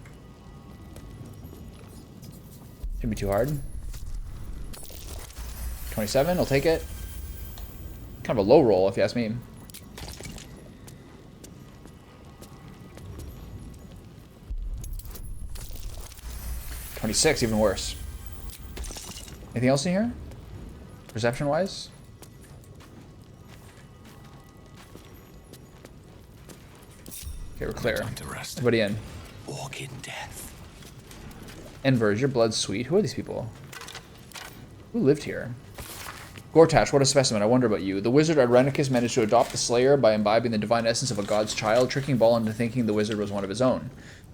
Shouldn't be too hard. 27, I'll take it. Kind of a low roll, if you ask me. $26, even worse. Anything else in here? Perception-wise? Okay, we're clear. Everybody in. Walk in death. Enver, is your blood sweet? Who are these people? Who lived here? Gortash, what a specimen. I wonder about you. The wizard Adrenicus managed to adopt the Slayer by imbibing the divine essence of a god's child, tricking Ball into thinking the wizard was one of his own.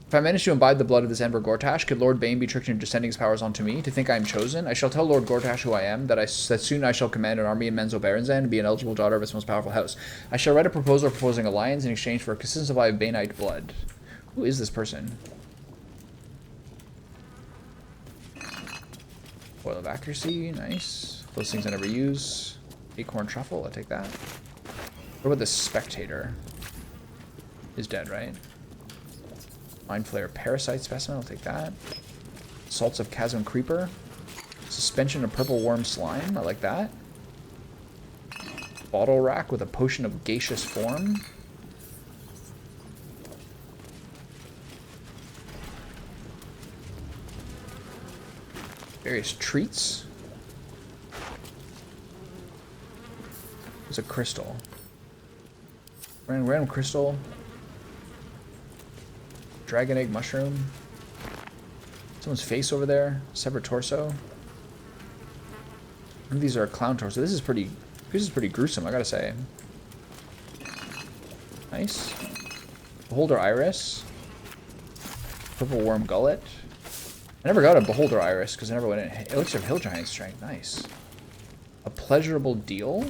If I manage to imbibe the blood of this Enver Gortash, could Lord Bane be tricked into descending his powers onto me, to think I am chosen? I shall tell Lord Gortash who I am, that soon I shall command an army in Menzo Berenzan and be an eligible daughter of its most powerful house. I shall write a proposal proposing alliance in exchange for a consistent supply of Baneite blood. Who is this person? Foil of accuracy, nice. Those things I never use. Acorn truffle, I'll take that. What about the spectator? Is dead, right? Mind Flayer Parasite Specimen, I'll take that. Salts of Chasm Creeper. Suspension of Purple Worm Slime, I like that. Bottle Rack with a Potion of Gaseous Form. Various treats. There's a crystal. Random crystal. Dragon egg mushroom. Someone's face over there. Severed torso. These are clown torso. This is pretty gruesome, I gotta say. Nice. Beholder iris. Purple worm gullet. I never got a beholder iris because I never went in. It looks like hill giant strength. Nice. A pleasurable deal.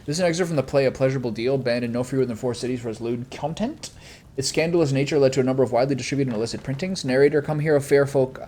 This is an excerpt from the play A Pleasurable Deal, banned in no fewer than 4 cities for its lewd content. Its scandalous nature led to a number of widely distributed and illicit printings. Narrator, come here, fair folk,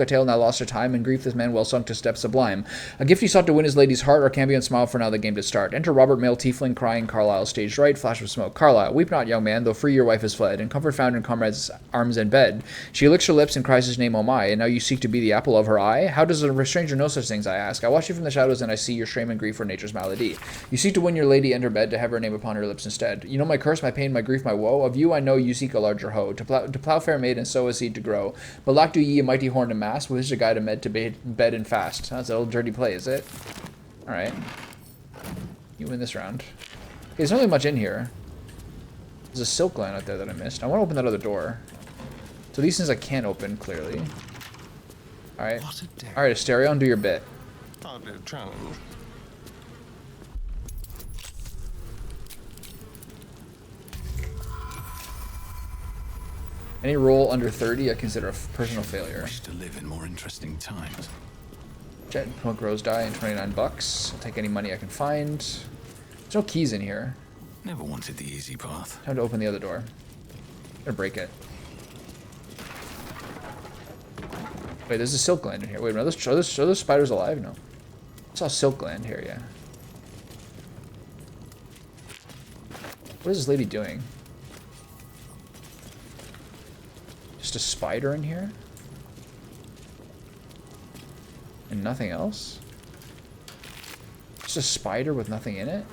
a tale now lost to time, and grief this man well sunk to steps sublime. A gift he sought to win his lady's heart, or Cambion smile for now the game to start. Enter Robert, male tiefling, crying, Carlisle, staged right, flash of smoke. Carlisle, weep not, young man, though free your wife is fled, and comfort found in comrades' arms and bed. She licks her lips and cries his name, oh my, and now you seek to be the apple of her eye? How does a stranger know such things, I ask? I watch you from the shadows, and I see your shame and grief for nature's malady. You seek to win your lady and her bed, to have her name upon her lips instead. You know my curse, my pain, my grief, my woe. Of you I know you seek a larger hoe, to plow fair maid and sow a seed to grow. But lack do ye a mighty horn and mass, with which a guide a med to bed and fast. That's an old dirty play, is it? Alright. You win this round. Okay, there's not really much in here. There's a silk line out there that I missed. I want to open that other door. So these things I can't open, clearly. Alright. Alright, Asterion, do your bit. Hardly a challenge. Any roll under 30 I consider a personal failure. Wish to live in more interesting times. Jet and Punk Rose die and 29 bucks. I'll take any money I can find. There's no keys in here. Never wanted the easy path. Time to open the other door. I'm gonna break it. Wait, there's a silk gland in here. Wait a minute, are those spiders alive? No. I saw a silk gland here, yeah. What is this lady doing? Just a spider in here? And nothing else? Just a spider with nothing in it?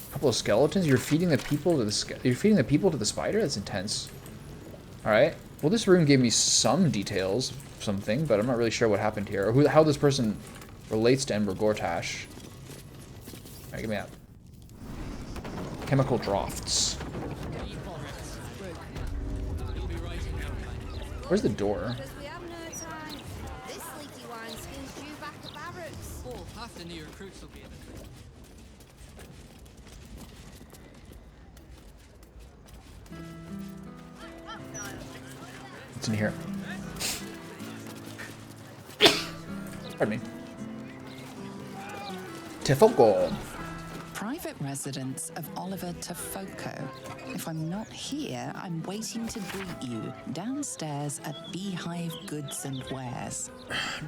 A couple of skeletons? You're feeding the people to the spider? That's intense. Alright. Well, this room gave me some details, something, but I'm not really sure what happened here, or how this person relates to Ember Gortash. Alright, give me that. Chemical drafts. Where's the door? We have no time. This leaky wineskin's due back at barracks. All half the new recruits will be in it. What's in here? Pardon me. Tifoko. Private residence of Oliver Tafoco. If I'm not here, I'm waiting to greet you downstairs at Beehive Goods and Wares.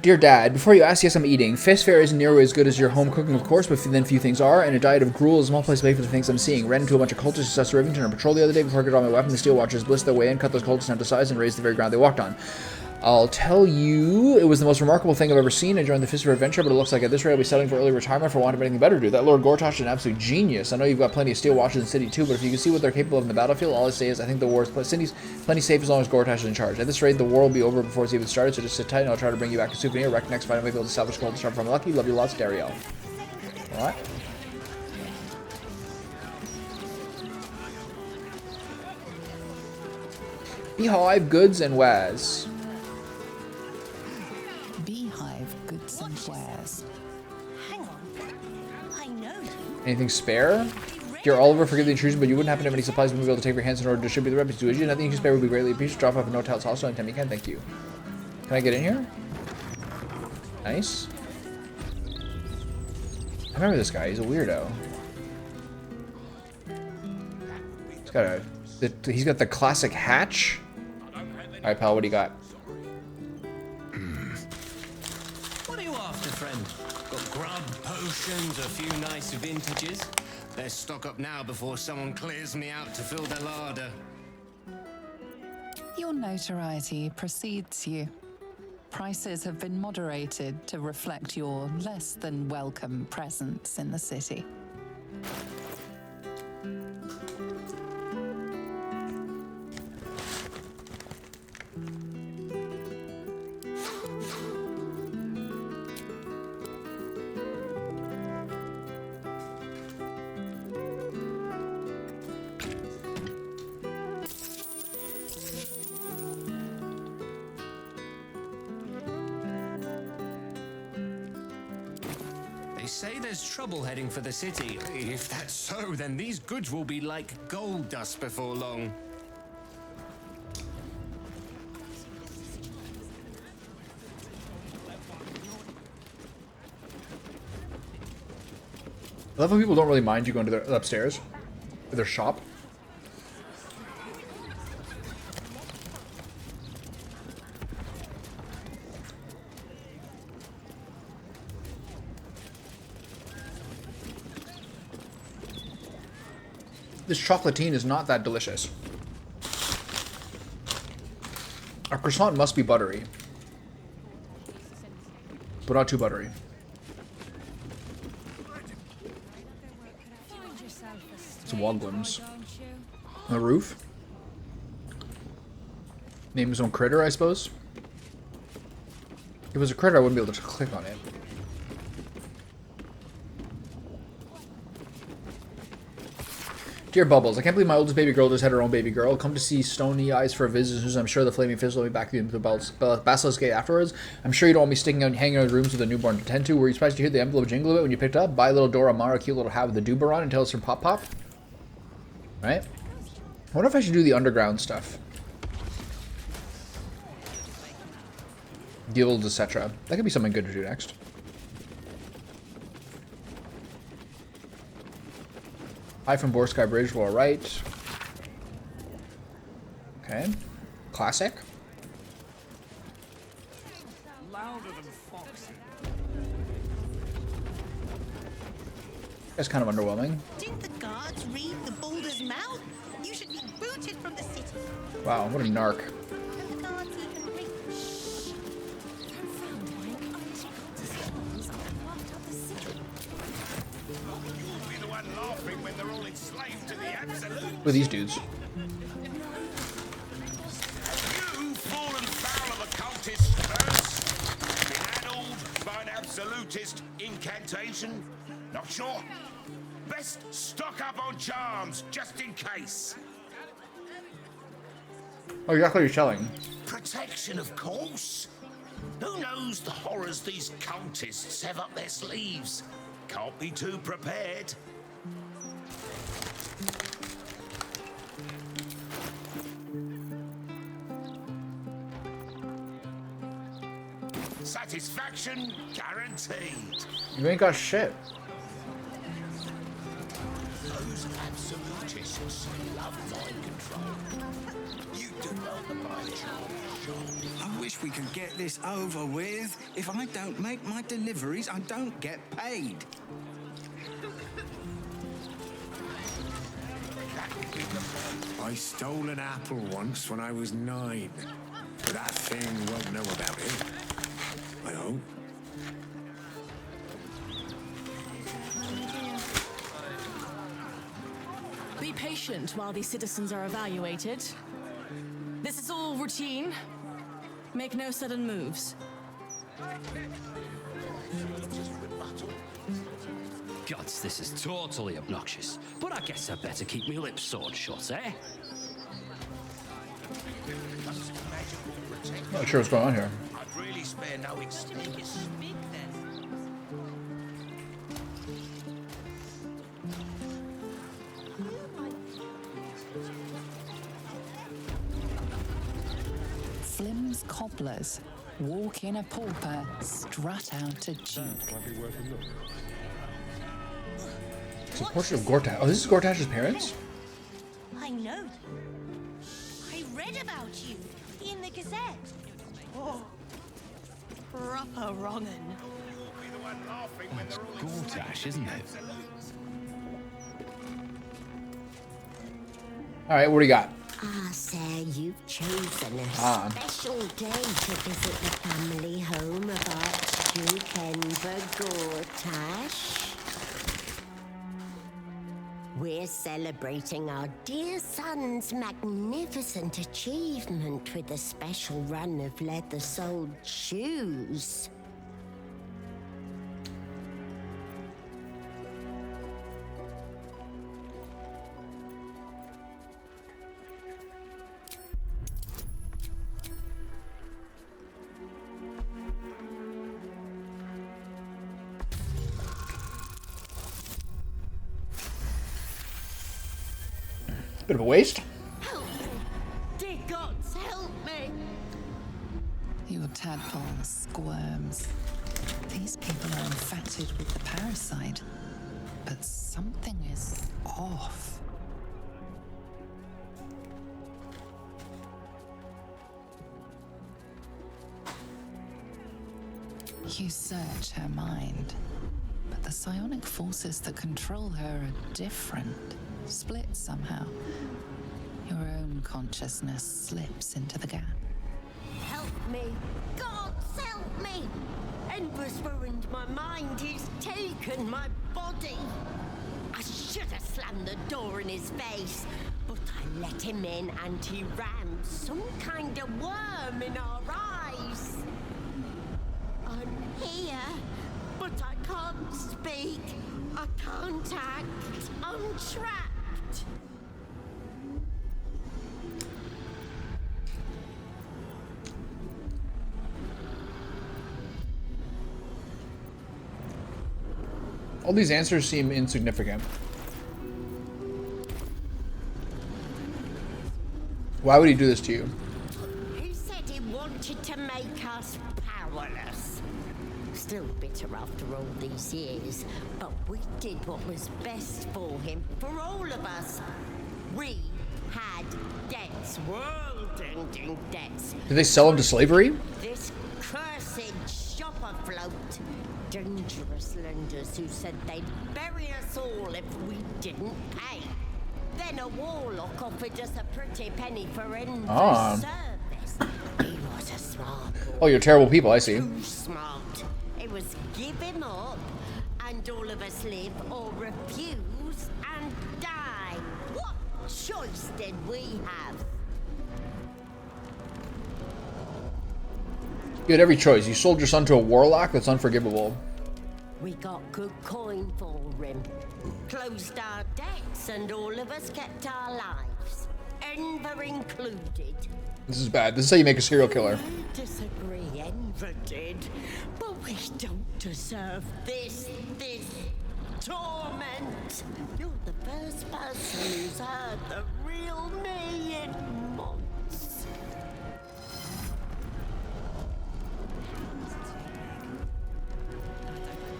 Dear Dad, before you ask, yes, I'm eating. Fist fare isn't nearly as good as your home cooking, of course, but then few things are, and a diet of gruel is a small place to pay for the things I'm seeing. Ran into a bunch of cultists just Rivington on patrol the other day before I could draw my weapon. The steel watchers blissed their way in, cut those cultists down to size, and raised the very ground they walked on. I'll tell you, it was the most remarkable thing I've ever seen. I joined the Fist of Adventure, but it looks like at this rate I'll be settling for early retirement for want of anything better to do. That Lord Gortash is an absolute genius. I know you've got plenty of steel watchers in the city too, but if you can see what they're capable of in the battlefield, all I say is I think the war is plenty safe as long as Gortash is in charge. At this rate, the war will be over before it's even started, so just sit tight and I'll try to bring you back a souvenir. Wreck next fight, I might be able to salvage gold to start from lucky. Love you lots, Dario. What? Beehive Goods and Wares. Beehive Goods and Wares. Hang on. I know you. Anything spare? Dear Oliver, forgive the intrusion, but you wouldn't happen to have any supplies we would be able to take for your hands in order to distribute the weapons to you. Nothing you can spare would be greatly appreciated. Drop off a note house also anytime you can. Thank you. Can I get in here? Nice. I remember this guy. He's a weirdo. He's got the classic hatch. All right, pal. What do you got? What are you after, friend? Got grub, potions, a few nice vintages. Let's stock up now before someone clears me out to fill their larder. Your notoriety precedes you. Prices have been moderated to reflect your less than welcome presence in the city. say there's trouble heading for the city. If that's so, then these goods will be like gold dust before long. I love how people don't really mind you going to their upstairs, to their shop. This chocolatine is not that delicious. Our croissant must be buttery, but not too buttery. It's Woglums. On the roof. Name his own critter, I suppose. If it was a critter, I wouldn't be able to click on it. Dear Bubbles, I can't believe my oldest baby girl just had her own baby girl. Come to see Stony Eyes for a visit as I'm sure the Flaming Fist will be back into the Basilisk Gate afterwards. I'm sure you don't want me sticking out and hanging out in rooms with a newborn to tend to. Were you surprised to hear the envelope jingle of it when you picked it up? Buy little Dora Mara, cute little hat with the Duber on and tell us from Pop Pop. Right? I wonder if I should do the underground stuff. Guilds, etc. That could be something good to do next. Hi from Borsky Bridge, we're right. Okay. Classic. Louder than Foxy. That's kind of underwhelming. Didn't the guards read the Baldur's mouth? You should be booted from the city. Wow, what a narc. And the guards even read. Shh. Don't frown, Dwight. You'll be the one laughing when they're all enslaved to the absolute. Who are these dudes? You've fallen foul of a cultist curse. Been addled by an absolutist incantation. Not sure? Best stock up on charms, just in case. Oh, exactly what you're selling. Protection, of course. Who knows the horrors these cultists have up their sleeves? Can't be too prepared. Satisfaction guaranteed. You ain't got shit. Those absolutists love mind control. You do know the mind control. I wish we could get this over with. If I don't make my deliveries, I don't get paid. I stole an apple once when I was 9. But that thing won't know about it. I hope. Be patient while these citizens are evaluated. This is all routine. Make no sudden moves. Gods, this is totally obnoxious. But I guess I better keep my lips sewed shut, eh? Not sure what's going on here. I'd really spare no excuse. Flim's cobblers. Walk in a pauper, strut out a Jew. It's a portrait of Gortash. Oh, this is Gortash's parents? I know. I read about you in the Gazette. Oh, proper wrongin'. That's Gortash, isn't it? Alright, what do you got? Ah, sir, you've chosen a Ah. special day to visit the family home of Archduke Enver Gortash. We're celebrating our dear son's magnificent achievement with a special run of leather-soled shoes. Bit of a waste. Help me! Dear gods, help me! Your tadpole squirms. These people are infected with the parasite, but something is off. You search her mind, but the psionic forces that control her are different, split somehow. Your own consciousness slips into the gap. Help me! Gods, help me! Ember's ruined my mind. He's taken my body. I should have slammed the door in his face, but I let him in and he rammed some kind of worm in our eyes. I'm here, but I can't speak. I can't act. I'm trapped. All these answers seem insignificant. Why would he do this to you? He said he wanted to make us powerless. Still bitter after all these years, but we did what was best for him, for all of us. We had debts, world-ending debts. Did they sell him to slavery? This cursed shop afloat. Dangerous lenders who said they'd bury us all if we didn't pay. Then a warlock offered us a pretty penny for endless service. He was a smart boy. Oh, you're terrible people, I see. Too smart. It was give him up, and all of us live, or refuse and die. What choice did we have? You had every choice. You sold your son to a warlock? That's unforgivable. We got good coin for him, closed our debts, and all of us kept our lives, Enver included. This is bad. This is how you make a serial killer. I disagree, Enver did, but we don't deserve this torment. You're the first person who's heard the real me in months.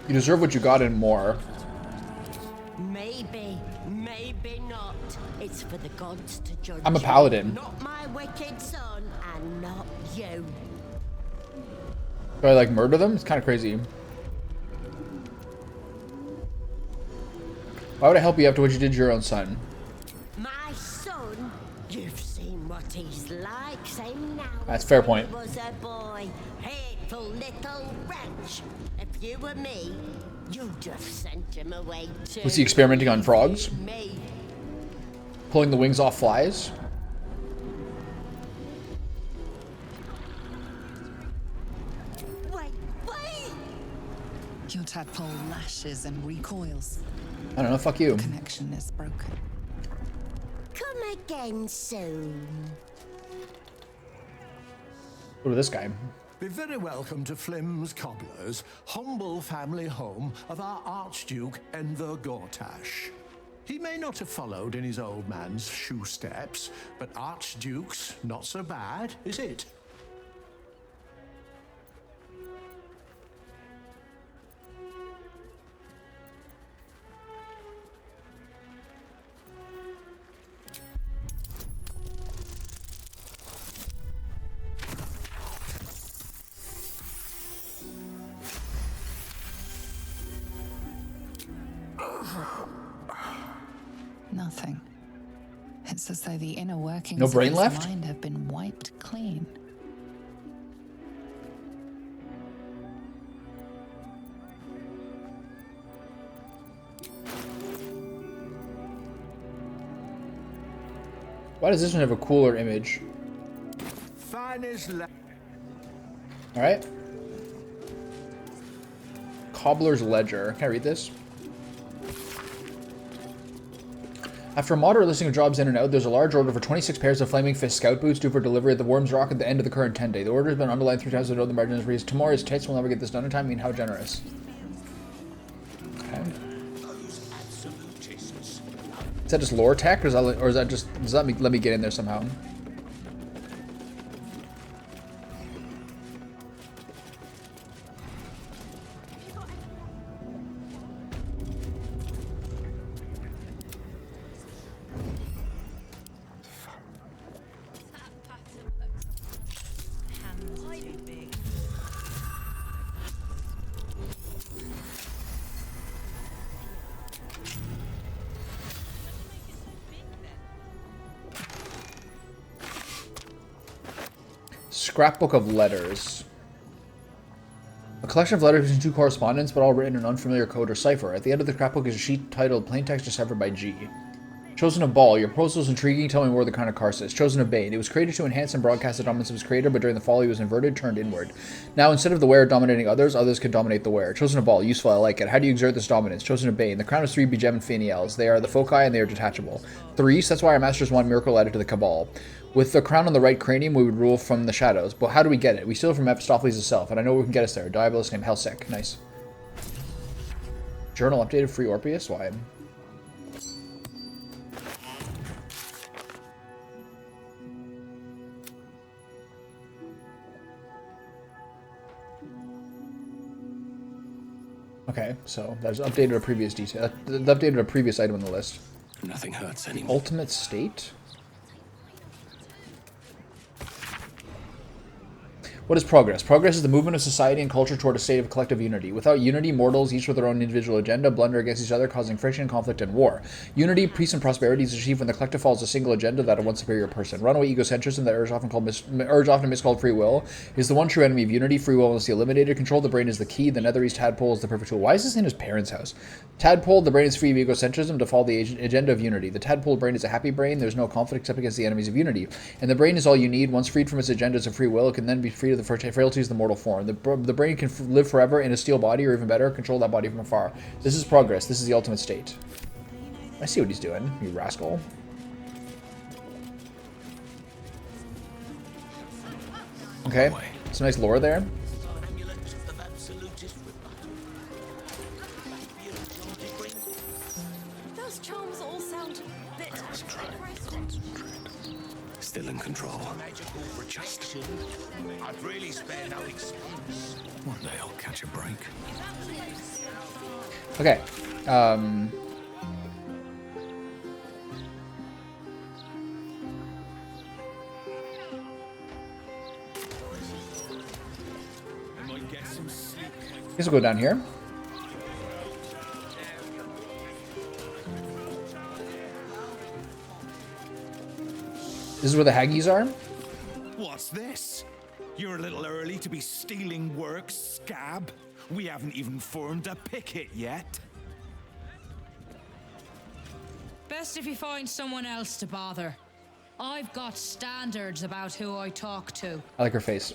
You deserve what you got and more. Maybe, maybe not. It's for the gods to judge. I'm a paladin. Not my wicked son, and not you. Do I like murder them? It's kind of crazy. Why would I help you after what you did to your own son? My son, you've seen what he's like. Same now. That's a fair point. He was a boy, hateful little wretch. If you were me, you'd have sent him away too. Was he experimenting on frogs? Me. Pulling the wings off flies? Wait. Your tadpole lashes and recoils. I don't know, fuck you. The connection is broken. Come again soon. What about this guy? Be very welcome to Flim's Cobblers, humble family home of our Archduke Enver Gortash. He may not have followed in his old man's shoe steps, but Archduke's not so bad, is it? Nothing. It's as though the inner workings No brain of his left? mind have been wiped clean. Why does this one have a cooler image? Finest Alright. Cobbler's Ledger. Can I read this? After a moderate listing of jobs in and out, there's a large order for 26 pairs of Flaming Fist scout boots due for delivery at the Worm's Rock at the end of the current 10-day. The order has been underlined 3 times to note the margins reads, tomorrow's tits will never get this done in time. I mean, how generous. Okay. Those absolutists. Is that just lore tech, or is that just does that let me get in there somehow? Scrapbook of letters. A collection of letters between two correspondents, but all written in unfamiliar code or cipher. At the end of the scrapbook is a sheet titled Plain Text Deciphered by G. Chosen of Ball. Your proposal is intriguing. Tell me more of the kind of Karsus. Chosen of Bane. It was created to enhance and broadcast the dominance of its creator, but during the fall he was inverted, turned inward. Now, instead of the wearer dominating others, others can dominate the wearer. Chosen of Ball. Useful. I like it. How do you exert this dominance? Chosen of Bane. The crown is 3 Begem and Finiels. They are the foci and they are detachable. 3. So that's why our masters want miracle added to the Cabal. With the crown on the right cranium, we would rule from the shadows. But how do we get it? We steal it from Mephistopheles himself, and I know we can get us there. Diabolus named Helsec. Nice. Journal updated. Free Orpheus. Why? Okay, so that's updated a previous detail. Updated a previous item on the list. Nothing hurts anymore. Ultimate state? What is progress? Progress is the movement of society and culture toward a state of collective unity. Without unity, mortals, each with their own individual agenda, blunder against each other, causing friction, conflict, and war. Unity, peace, and prosperity is achieved when the collective follows a single agenda that of one superior person. Runaway egocentrism that often miscalled free will is the one true enemy of unity. Free will must be eliminated. Control of the brain is the key. The Netherese tadpole is the perfect tool. Why is this in his parents' house? Tadpole, the brain is free of egocentrism to follow the agenda of unity. The tadpole brain is a happy brain. There's no conflict except against the enemies of unity. And the brain is all you need. Once freed from its agendas of free will, it can then be freed of the frailties of the mortal form. The brain can live forever in a steel body, or even better, control that body from afar. This is progress. This is the ultimate state. I see what he's doing, you rascal. Okay, some nice lore there. Those charms all sound a bit Still in control. Just. I'd really spare no expense. One day I'll catch a break. Okay. Guess we'll go down here. This is where the Hags are? What's this? You're a little early to be stealing work, scab. We haven't even formed a picket yet. Best if you find someone else to bother. I've got standards about who I talk to. I like her face.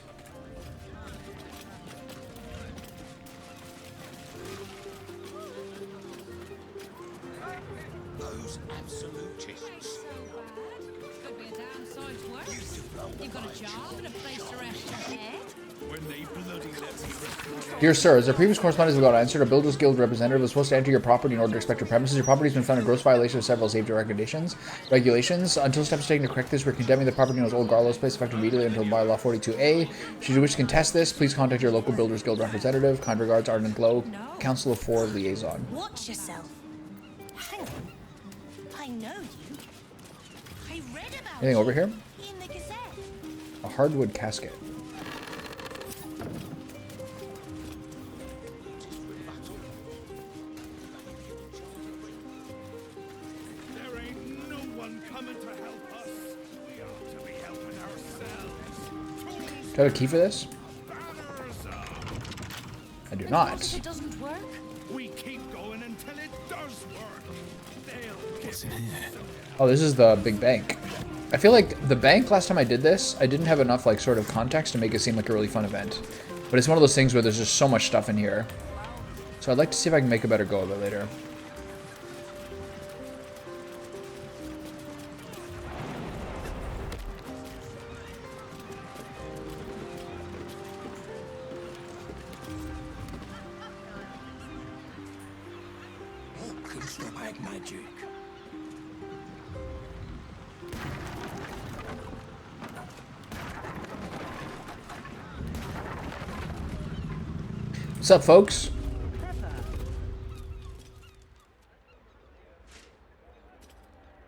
Those absolutists. Could be a damn sight worse. You've got a job and a place to rest your head. When they bloody let me rest. Dear sir, as our previous correspondence got answered, a Builders Guild representative was supposed to enter your property in order to inspect your premises. Your property has been found in gross violation of several safety regulations. Until steps are taken to correct this, we're condemning the property known as Old Garlow's place effective immediately until bylaw 42A. Should you wish to contest this, please contact your local Builders Guild representative. Kind regards, Arden Glow, Council of 4 Liaison. Watch yourself. Hang on. I know you. I read about Anything over here? you in the Gazette. A hardwood casket. There ain't no one coming to help us. We ought to be helping ourselves. Do I have a key for this? I do not. If it doesn't work, We keep going until it does work. They'll get Oh, this is the big bank. I feel like the bank, last time I did this, I didn't have enough like sort of context to make it seem like a really fun event. But it's one of those things where there's just so much stuff in here. So I'd like to see if I can make a better go of it later. Can stop hag magic. What's up, folks?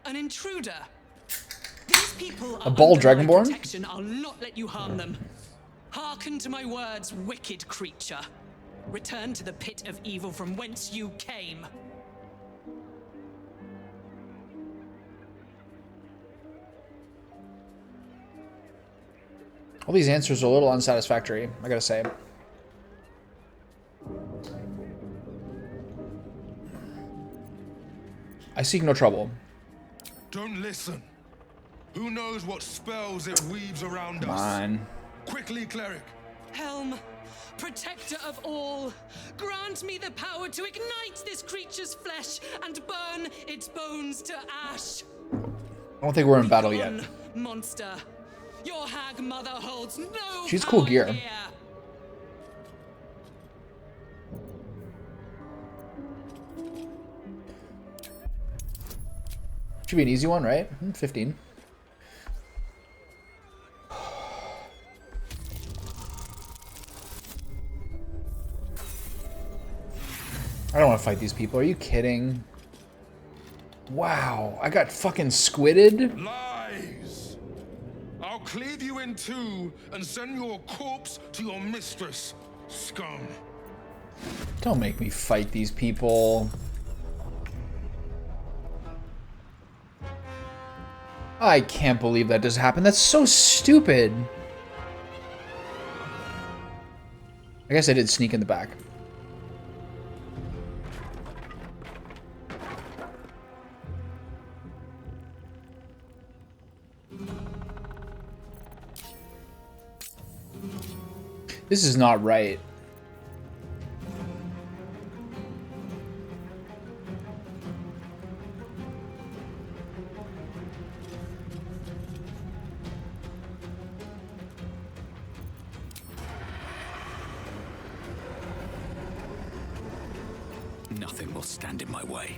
An intruder. These people are A bald under my dragonborn? protection. I'll not let you harm them. Hearken to my words, wicked creature. Return to the pit of evil from whence you came. All these answers are a little unsatisfactory, I gotta say. I seek no trouble. Don't listen. Who knows what spells it weaves around Come us? on. Quickly, cleric. Helm, protector of all, grant me the power to ignite this creature's flesh and burn its bones to ash. I don't think we're in battle yet. Monster, your hag mother holds no She's cool power gear. here. Should be an easy one, right? 15. I don't want to fight these people. Are you kidding? Wow, I got fucking squidded. Lies! I'll cleave you in two and send your corpse to your mistress, scum. Don't make me fight these people. I can't believe that just happened. That's so stupid. I guess I did sneak in the back. This is not right. Nothing will stand in my way.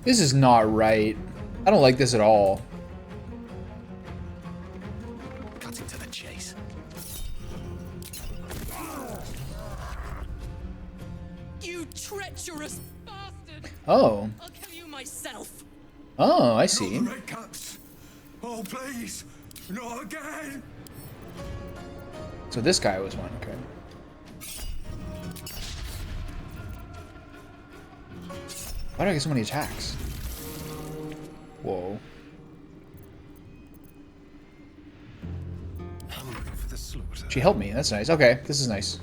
This is not right. I don't like this at all. Cutting to the chase. You treacherous bastard! Oh. I'll kill you myself. Oh, I see. Not the red caps. Oh, please, not again. So this guy was one, okay. Why do I get so many attacks? Whoa. Hungry for the slaughter. She helped me. That's nice. Okay, this is nice.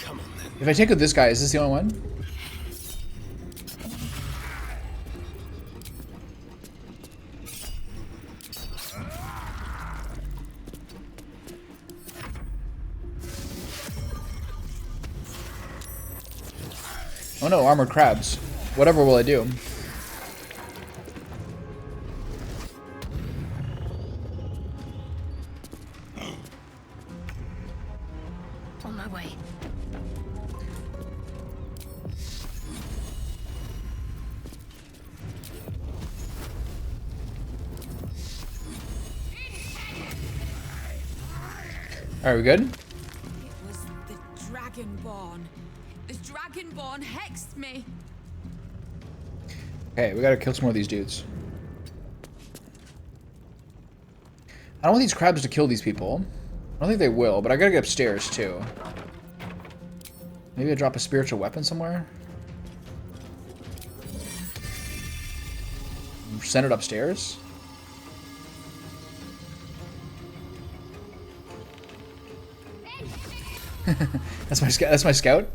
Come on then. If I take out this guy, is this the only one? Oh no, armored crabs. Whatever will I do? On my way. Alright, we good? It was the Dragonborn. The Dragonborn hexed me. Okay, we gotta kill some more of these dudes. I don't want these crabs to kill these people. I don't think they will, but I gotta get upstairs too. Maybe I drop a spiritual weapon somewhere? Send it upstairs? That's my scout.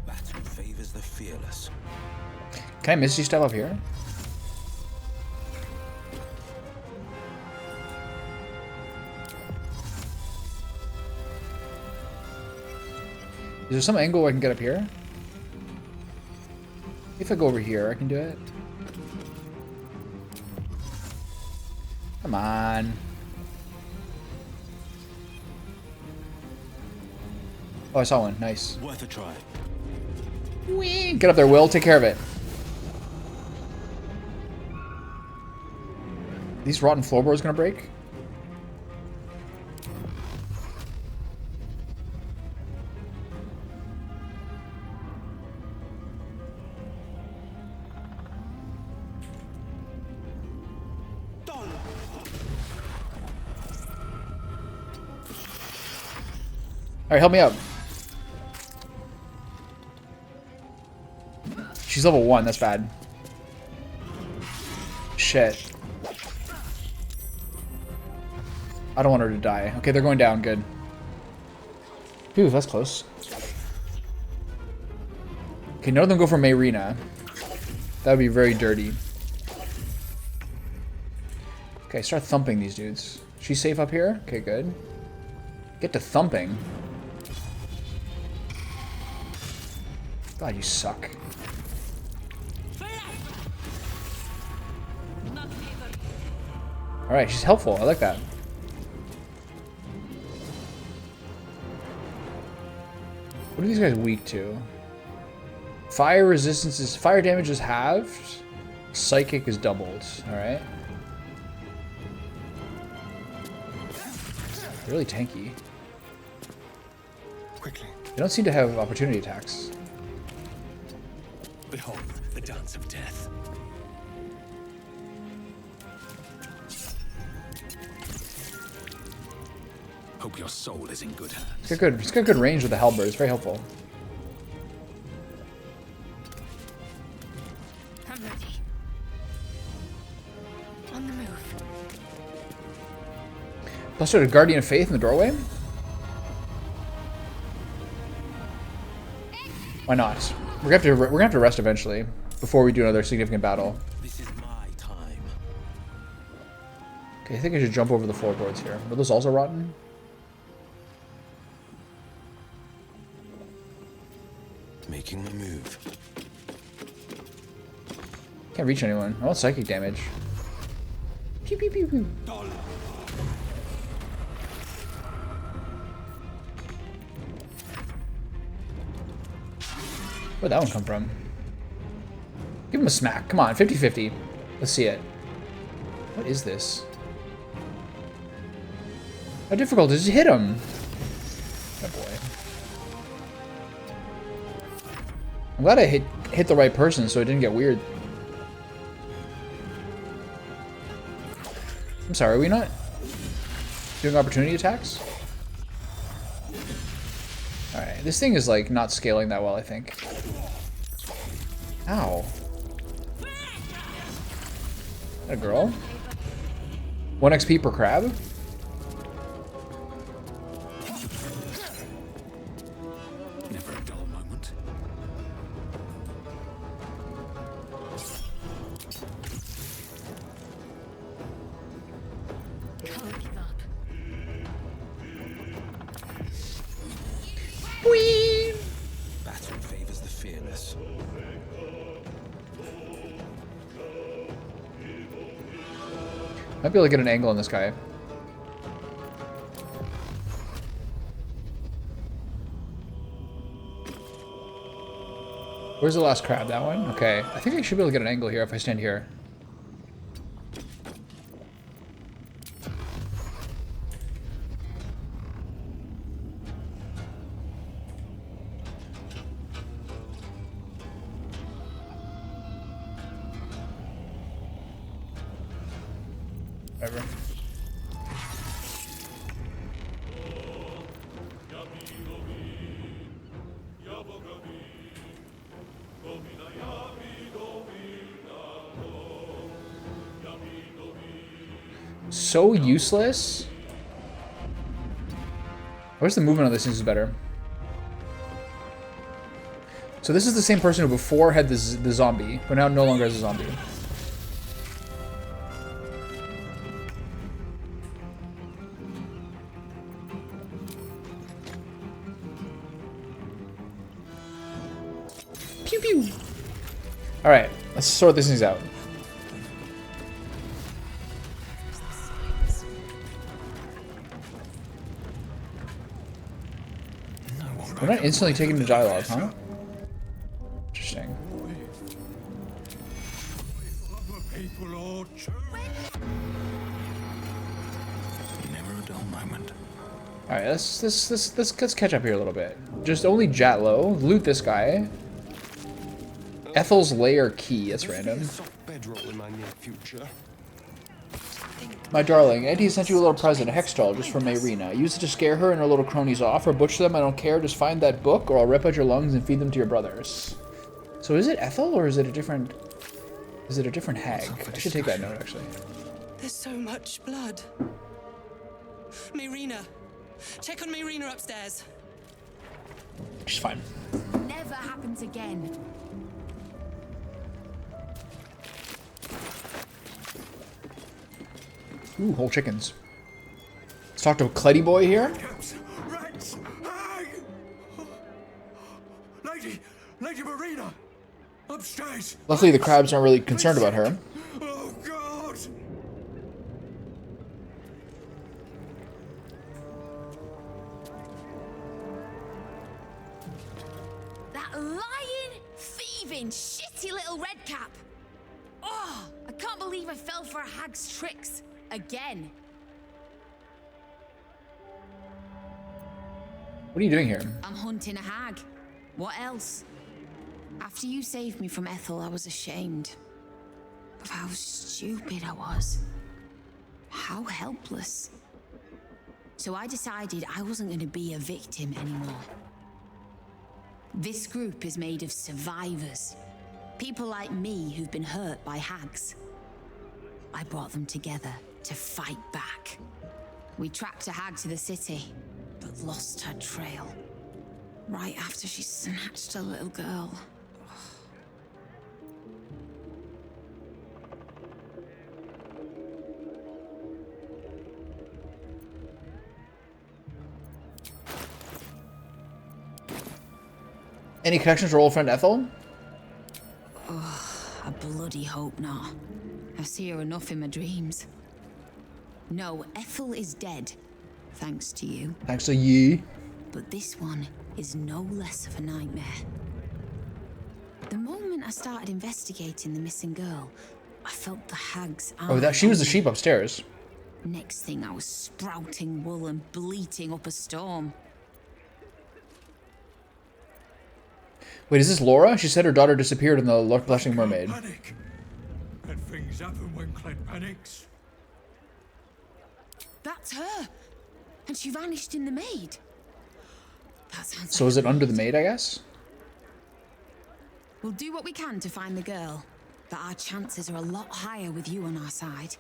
Battle favors the fearless. Can I misty step up here? Is there some angle where I can get up here? If I go over here, I can do it. Come on. Oh, I saw one. Nice. Worth a try. Whee! Get up there, Will. Take care of it. These rotten floorboards gonna break? Alright, help me out. She's level 1, that's bad. Shit. I don't want her to die. Okay, they're going down, good. Ooh, that's close. Okay, none of them go for Mayrina. That would be very dirty. Okay, start thumping these dudes. She's safe up here? Okay, good. Get to thumping. God, you suck. Alright, she's helpful. I like that. What are these guys weak to? Fire resistance is... Fire damage is halved. Psychic is doubled. Alright. Really tanky. Quickly. They don't seem to have opportunity attacks. Behold, the dance of death. Hope your soul is in good hands. It's got good range with the halberd. It's very helpful. I'm ready. On the move. Plus, a Guardian of Faith in the doorway? Why not? We're gonna have to rest eventually before we do another significant battle. This is my time. Okay, I think I should jump over the floorboards here. Were those also rotten? Making the move. Can't reach anyone. I want psychic damage. Pew pew pew pew. Where'd that one come from? Give him a smack. Come on, 50-50. Let's see it. What is this? How difficult is it to hit him? Oh boy. I'm glad I hit the right person so it didn't get weird. I'm sorry, are we not doing opportunity attacks? Alright, this thing is like not scaling that well, I think. Ow. Is that a girl? 1 XP per crab? Never a dull moment. Can't give up. Whee! Battle favors the fearless. Might be able to get an angle on this guy. Where's the last crab? That one? Okay. I think I should be able to get an angle here if I stand here. Whatever. So useless. I wish the movement on this thing is better. So this is the same person who before had the zombie, but now no longer has a zombie. Pew pew. All right, let's sort these things out. We're not instantly taking the dialogue, huh? Interesting. moment. All right, let's catch up here a little bit. Just only Jatlo. Loot this guy. Ethel's lair key. That's random. Bedroll in my near future. My darling, Auntie sent you a little present, a hex doll, just from Mayrina. Use it to scare her and her little cronies off, or butcher them, I don't care. Just find that book, or I'll rip out your lungs and feed them to your brothers. So is it Ethel, or is it a different... Is it a different hag? I should take that note, actually. There's so much blood. Mayrina. Check on Mayrina upstairs. She's fine. Never happens again. Ooh, whole chickens. Let's talk to Cleddy boy here. Rex! Hag! Lady Marina! Upstairs! Luckily, the crabs aren't really concerned about her. Oh, God! That lying, thieving, shitty little redcap. Oh, I can't believe I fell for a hag's tricks. Again. What are you doing here? I'm hunting a hag. What else? After you saved me from Ethel, I was ashamed of how stupid I was. How helpless. So I decided I wasn't going to be a victim anymore. This group is made of survivors. People like me who've been hurt by hags. I brought them together to fight back. We tracked a hag to the city, but lost her trail. Right after she snatched a little girl. Any connections to her old friend Ethel? I bloody hope not. I see her enough in my dreams. No, Ethel is dead. Thanks to you. Thanks to ye. But this one is no less of a nightmare. The moment I started investigating the missing girl, I felt the hag's Oh, that she was the sheep upstairs. Next thing, I was sprouting wool and bleating up a storm. Wait, is this Laura? She said her daughter disappeared in the Blushing Mermaid. Panic! Bad things happen when Cled panics. That's her! And she vanished in the maid. That sounds So is it under the maid, I guess? We'll do what we can to find the girl, but our chances are a lot higher with you on our side.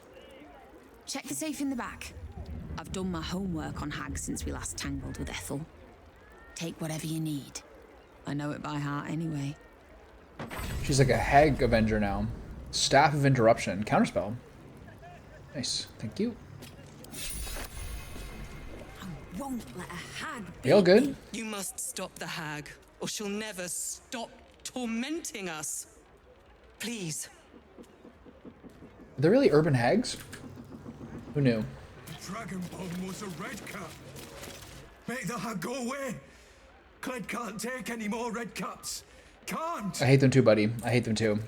Check the safe in the back. I've done my homework on Hags since we last tangled with Ethel. Take whatever you need. I know it by heart anyway. She's like a hag avenger now. Staff of Interruption. Counterspell. Nice. Thank you. I won't let a hag Are you all good? You must stop the hag, or she'll never stop tormenting us. Please. Are there really urban hags? Who knew? The Dragonborn was a red cap. Make the hag go away. Cled can't take any more red caps. Can't. I hate them too, buddy. I hate them too.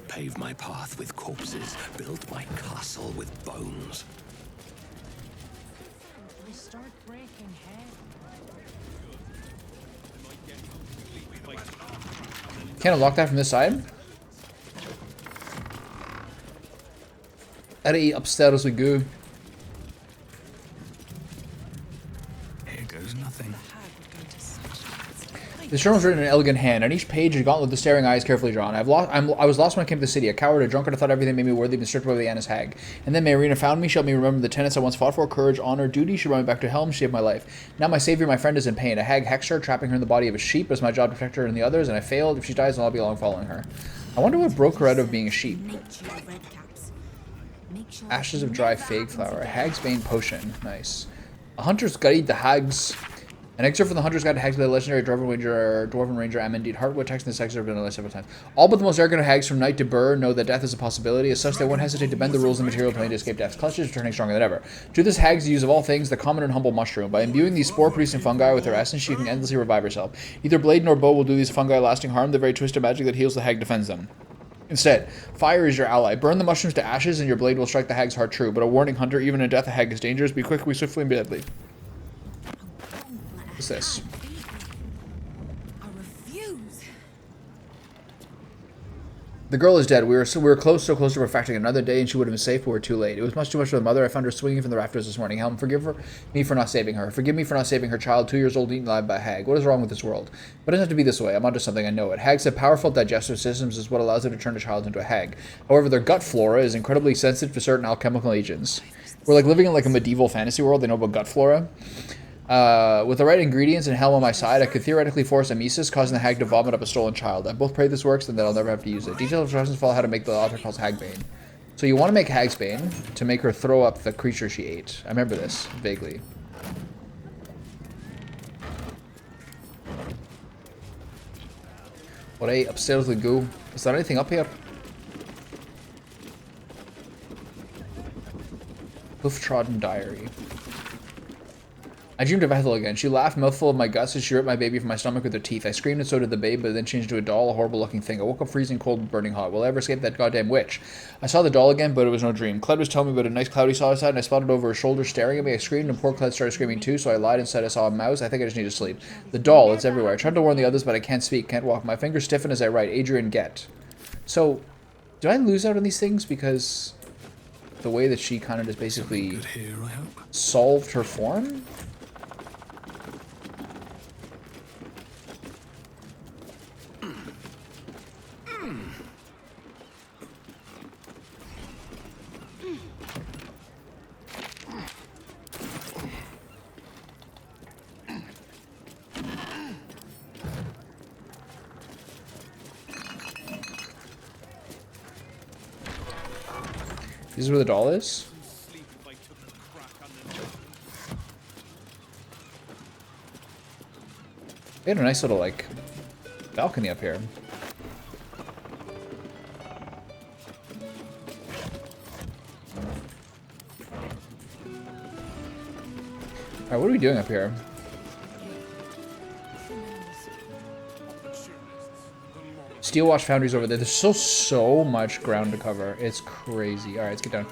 Pave my path with corpses, build my castle with bones. We start breaking Can't unlock that from this side? Gotta eat upstairs we go. Here goes nothing. This journal was written in an elegant hand. On each page, a gauntlet with the staring eyes carefully drawn. I was lost when I came to the city. A coward, a drunkard. I thought everything made me worthy of being stripped away by the Anna's hag. And then Mayrina found me. She helped me remember the tenets I once fought for: courage, honor, duty. She brought me back to Helm. She saved my life. Now my savior, my friend, is in pain. A hag hexed her, trapping her in the body of a sheep. It was my job to protect her and the others, and I failed. If she dies, then I'll be along following her. I wonder what broke her out of being a sheep. Ashes of dry fig flower. A hag's bane potion. Nice. A hunter's guide the hags. An excerpt from the Hunter's Guide to Hags by the legendary Dwarven Ranger Amandine Hartwood. Text in this excerpt have been realized several times. All but the most arrogant of hags from night to burr know that death is a possibility. As such, they won't hesitate to bend the rules of the material plane to escape death's clutches, returning stronger than ever. To this hags use of all things the common and humble mushroom. By imbuing these spore-producing fungi with their essence, she can endlessly revive herself. Neither blade nor bow will do these fungi lasting harm. The very twisted magic that heals the hag defends them. Instead, fire is your ally. Burn the mushrooms to ashes, and your blade will strike the hag's heart true. But a warning, Hunter, even in death, a hag is dangerous. Be quick, be swiftly, and be deadly. What's this? The girl is dead. We were close, so close to perfecting another day, and she would have been safe, but we're too late. It was much too much for the mother. I found her swinging from the rafters this morning. Helm, forgive me for not saving her. Forgive me for not saving her child, 2 years old, eaten alive by a hag. What is wrong with this world? But it doesn't have to be this way. I'm onto something. I know it. Hags have powerful digestive systems, is what allows them to turn a child into a hag. However, their gut flora is incredibly sensitive to certain alchemical agents. We're like living in like a medieval fantasy world. They know about gut flora. With the right ingredients and Helm on my side, I could theoretically force emesis, causing the hag to vomit up a stolen child. I both pray this works and that I'll never have to use it. Detailed instructions follow how to make the author calls Hagbane. So you want to make Hagsbane to make her throw up the creature she ate. I remember this, vaguely. What upstairs we go. Is there anything up here? Hoof-trodden diary. I dreamed of Ethel again. She laughed, mouthful of my guts, as she ripped my baby from my stomach with her teeth. I screamed and so did the babe, but then changed into a doll, a horrible-looking thing. I woke up freezing cold and burning hot. Will I ever escape that goddamn witch? I saw the doll again, but it was no dream. Cled was telling me about a nice cloud he saw outside, and I spotted over her shoulder staring at me. I screamed, and poor Cled started screaming too, so I lied and said I saw a mouse. I think I just need to sleep. The doll, it's everywhere. I tried to warn the others, but I can't speak, can't walk. My fingers stiffen as I write. Adrian Get. So, did I lose out on these things because the way that she kind of just basically solved her form? This is where the doll is? We had a nice little, like, balcony up here. Alright, what are we doing up here? Steelwatch Foundry's over there. There's so much ground to cover. It's crazy. Alright, let's get down.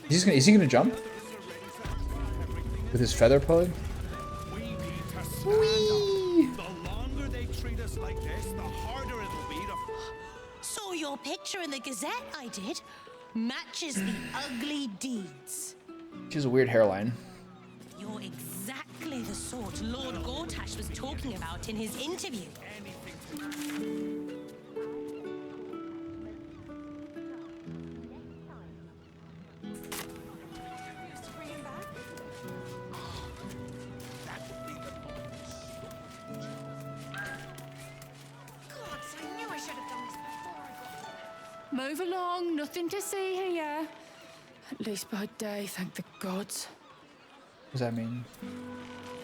Is he gonna jump? With his feather pug? Saw your picture in the Gazette, I did. Matches the ugly deeds. She has a weird hairline. You're exactly the sort Lord Gortash was talking about in his interview. Move along, nothing to see here. At least by day, thank the gods. What does that mean?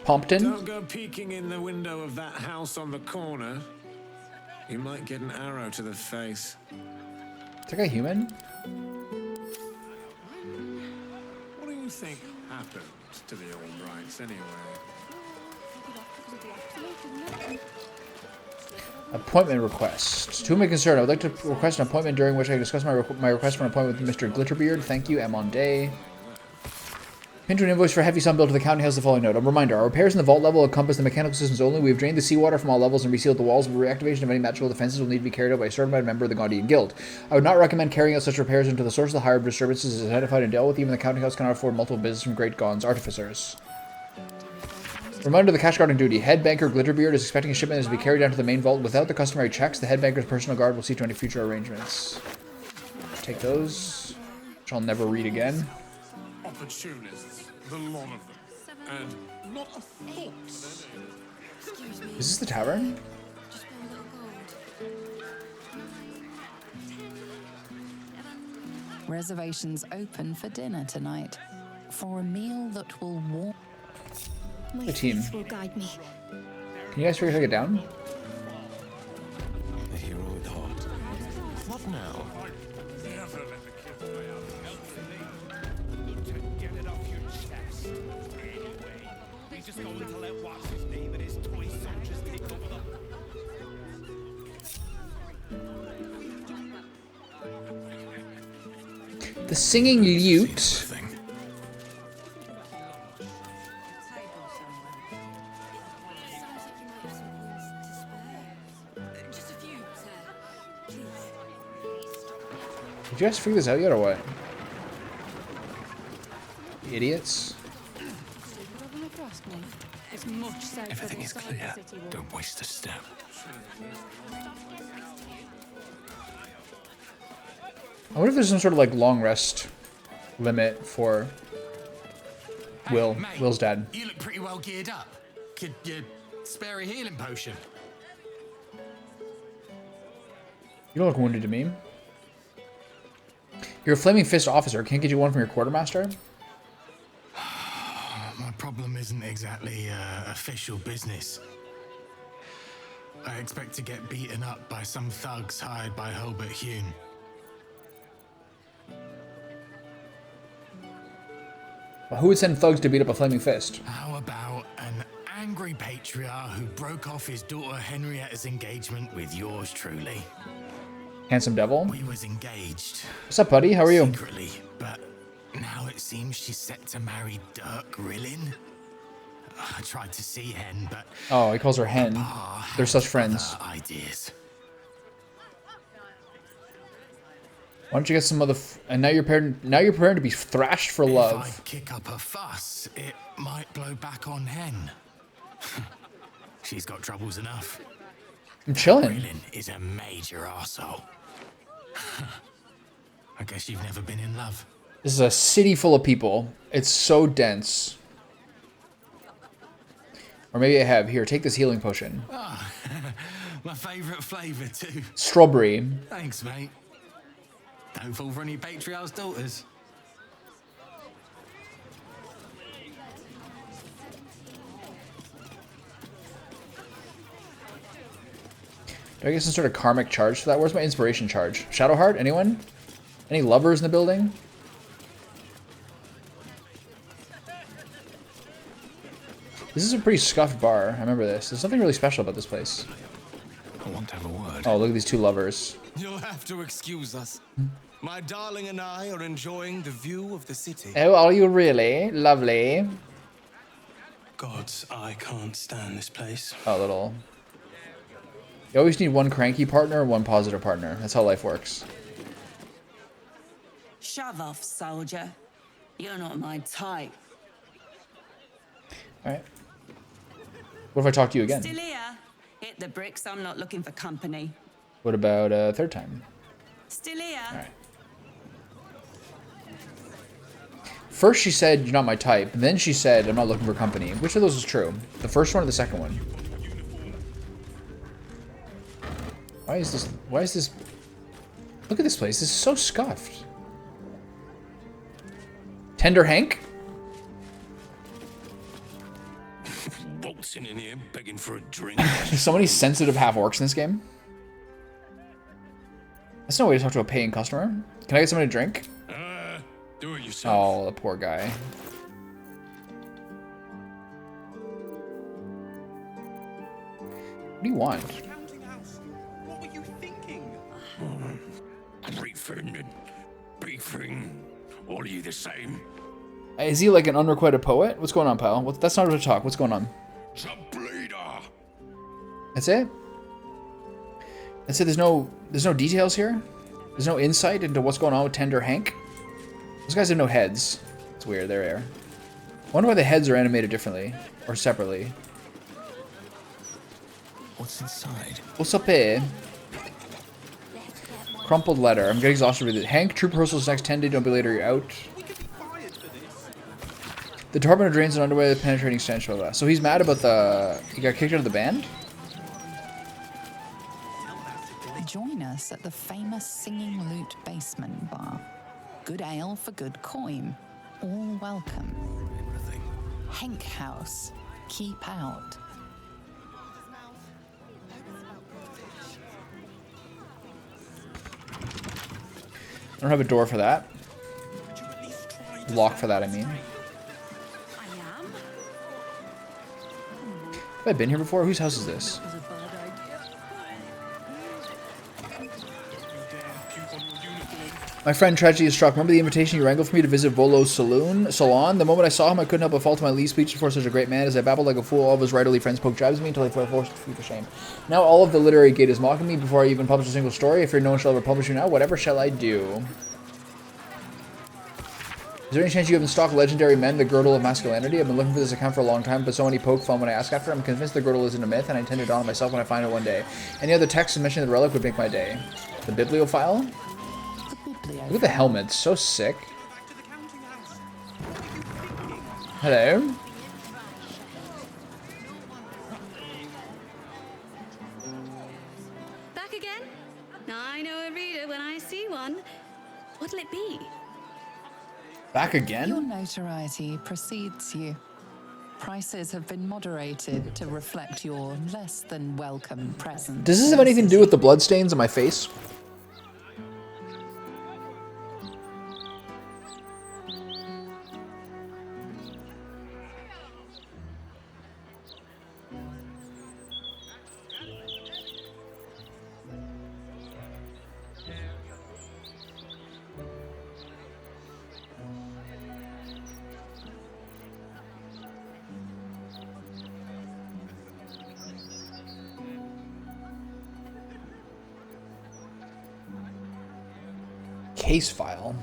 Pompton? Don't go peeking in the window of that house on the corner. You might get an arrow to the face. Is that guy human? What do you think happened to the Albrights anyway? Appointment request. To whom I concern, I would like to request an appointment during which I can discuss my request for an appointment with Mr. Glitterbeard. Thank you, M. on day. Pin to an invoice for heavy sun bill to the county has the following note. A reminder, our repairs in the vault level encompass the mechanical systems only. We have drained the seawater from all levels and resealed the walls. The reactivation of any magical defenses will need to be carried out by a certified member of the Gaudian Guild. I would not recommend carrying out such repairs until the source of the higher disturbances is identified and dealt with. Even the counting house cannot afford multiple business from Great Gond's artificers. Reminder of the cash guard on duty. Head banker Glitterbeard is expecting a shipment to be carried down to the main vault without the customary checks. The head banker's personal guard will see to any future arrangements. Take those, which I'll never read again. Opportunists, the lot of them, and not a thought. Is this the tavern? Reservations open for dinner tonight. For a meal that will warm. My The team. faith will guide me. Can you guys figure out how to get down? A hero with heart. What now? Get it off your chest. Anyway, we just going to let what's his name and his toy soldiers take over the. The singing lute. Did you guys figure this out yet or what? Idiots. Everything is clear. Don't waste a step. I wonder if there's some sort of like long rest limit for Will. Mate, Will's dad. You look pretty well geared up. Could you spare a healing potion? You don't look wounded to me. You're a Flaming Fist officer. Can't get you one from your quartermaster? My problem isn't exactly official business. I expect to get beaten up by some thugs hired by Hobart Hune. Well, who would send thugs to beat up a Flaming Fist? How about an angry patriarch who broke off his daughter Henrietta's engagement with yours truly? Handsome devil? We was engaged. What's up, buddy? How are you? Secretly, but now it seems she's set to marry Dirk Rillin. I tried to see Hen, but Oh, he calls her Hen. They're such friends. ideas. Why don't you get some other? And now you're prepared to be thrashed for love. If I kick up a fuss, it might blow back on Hen. She's got troubles enough. I'm chilling. Rillin is a major arsehole. I guess you've never been in love. This is a city full of people. It's so dense. Or maybe I have. Here, take this healing potion. Ah, my favourite flavour too. Strawberry. Thanks, mate. Don't fall for any patriarch's daughters. Do I get some sort of karmic charge for that? Where's my inspiration charge? Shadowheart? Anyone? Any lovers in the building? This is a pretty scuffed bar. I remember this. There's something really special about this place. I want to have a word. Oh, look at these two lovers. You'll have to excuse us. My darling and I are enjoying the view of the city. Oh, are you really? Lovely. Gods, I can't stand this place. Oh, little. You always need one cranky partner and one positive partner. That's how life works. Shove off, soldier. You're not my type. Alright. What if I talk to you again? Still here? Hit the bricks, I'm not looking for company. What about a third time? Still here? Alright. First she said, you're not my type. And then she said, I'm not looking for company. Which of those is true? The first one or the second one? Why is this... Look at this place. This is so scuffed. Tender Hank? Bolting in here, begging for a drink. There's so many sensitive half-orcs in this game. That's no way to talk to a paying customer. Can I get someone to drink? Do it yourself. Oh, the poor guy. What do you want? What were you thinking? Briefing and beefing. All of you the same. Is he like an unrequited poet? What's going on, pal? That's not how to talk. What's going on? The bleeder. That's it? That's it? There's no details here? There's no insight into what's going on with Tender Hank? Those guys have no heads. It's weird, they're air. I wonder why the heads are animated differently. Or separately. What's inside? What's up here? Crumpled letter. I'm getting exhausted with it. Hank, troop rehearsals next 10 days. Don't be later. You're out. The Department of Drains and Underway, the penetrating stench. Blah, blah. So he's mad about the... He got kicked out of the band? Join us at the famous Singing Lute Basement Bar. Good ale for good coin. All welcome. Henk House. keep out. I don't have a door for that. Lock for that, I mean. Have I been here before? Whose house is this? My friend tragedy is struck. Remember the invitation you wrangled for me to visit Volo's salon? The moment I saw him, I couldn't help but fall to my knees, speechless before such a great man. As I babbled like a fool, all of his writerly friends poked jabs at me until I felt forced to flee for shame. Now all of the literary gate is mocking me before I even publish a single story. I fear no one shall ever publish you now. Whatever shall I do? Is there any chance you have in stock Legendary Men, the Girdle of Masculinity? I've been looking for this account for a long time, but so many poke fun when I ask after it. I'm convinced the girdle isn't a myth, and I intend to don it myself when I find it one day. Any other text mentioning the relic would make my day. The Bibliophile? Look at the helmet, so sick. Hello? Back again? I know a reader when I see one. What'll it be? Back again? Your notoriety precedes you. Prices have been moderated to reflect your less than welcome presence. Does this have anything to do with the bloodstains on my face? Case file.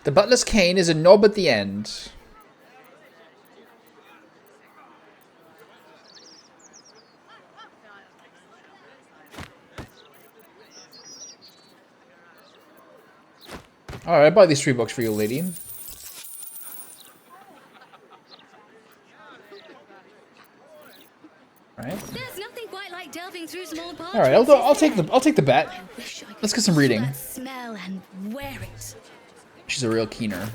The butler's cane is a knob at the end. Alright, I bought these 3 books for you, lady. Alright. There's nothing quite like delving through some old parchments. Alright, I'll take the bet. Let's get some reading. That smell and wear it. She's a real keener.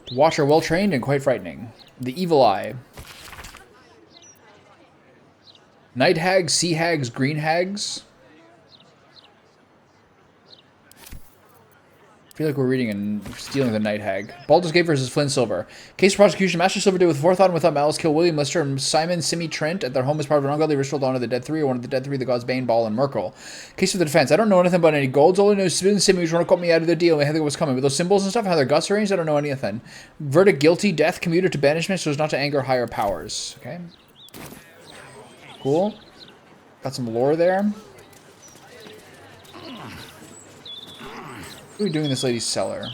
The Watcher, well trained and quite frightening. The Evil Eye. Night Hags, Sea Hags, Green Hags. I feel like we're reading and stealing the Night Hag. Baldur's Gate versus Flint Silver. Case for prosecution. Master Silver did with forethought and without malice kill William Lister and Simon Simi Trent at their home as part of an ungodly ritual to honor the dead 3, or one of the dead 3, the gods Bane, Ball, and Merkel. Case for the defense. I don't know anything about any golds. All I know is Simon Simi was trying to cut me out of the deal. I think it was coming. But those symbols and stuff, how their guts arranged, I don't know anything. Verdict guilty, death, commuted to banishment so as not to anger higher powers. Okay. Cool. Got some lore there. What are we doing in this lady's cellar?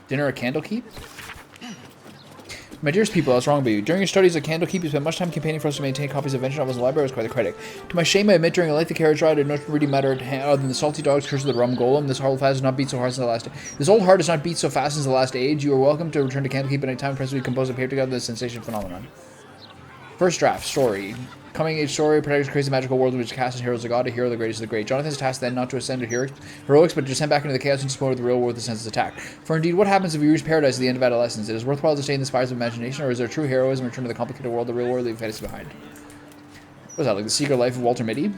Dinner at Candlekeep? My dearest people, I was wrong about you. During your studies at Candlekeep, you spent much time campaigning for us to maintain copies of adventure novels in the library. I was quite a critic. To my shame, I admit during a lengthy carriage ride, I had no really mattered other than the salty dogs, curse of the rum golem. This old heart has not beat so hard since the last. This old heart has not beat so fast since the last age. You are welcome to return to Candlekeep at any time. Press we compose a paper together. The sensation phenomenon. First draft story. Coming age story, protects a crazy magical world in which cast as heroes of God, a hero the greatest of the great. Jonathan's task then not to ascend to heroics, but to descend back into the chaos and explore the real world with a sense of attack. For indeed, what happens if we reach paradise at the end of adolescence? It is worthwhile to stay in the spires of imagination, or is there true heroism return to the complicated world, the real world, leave fantasy behind? What is that, like the secret life of Walter Mitty?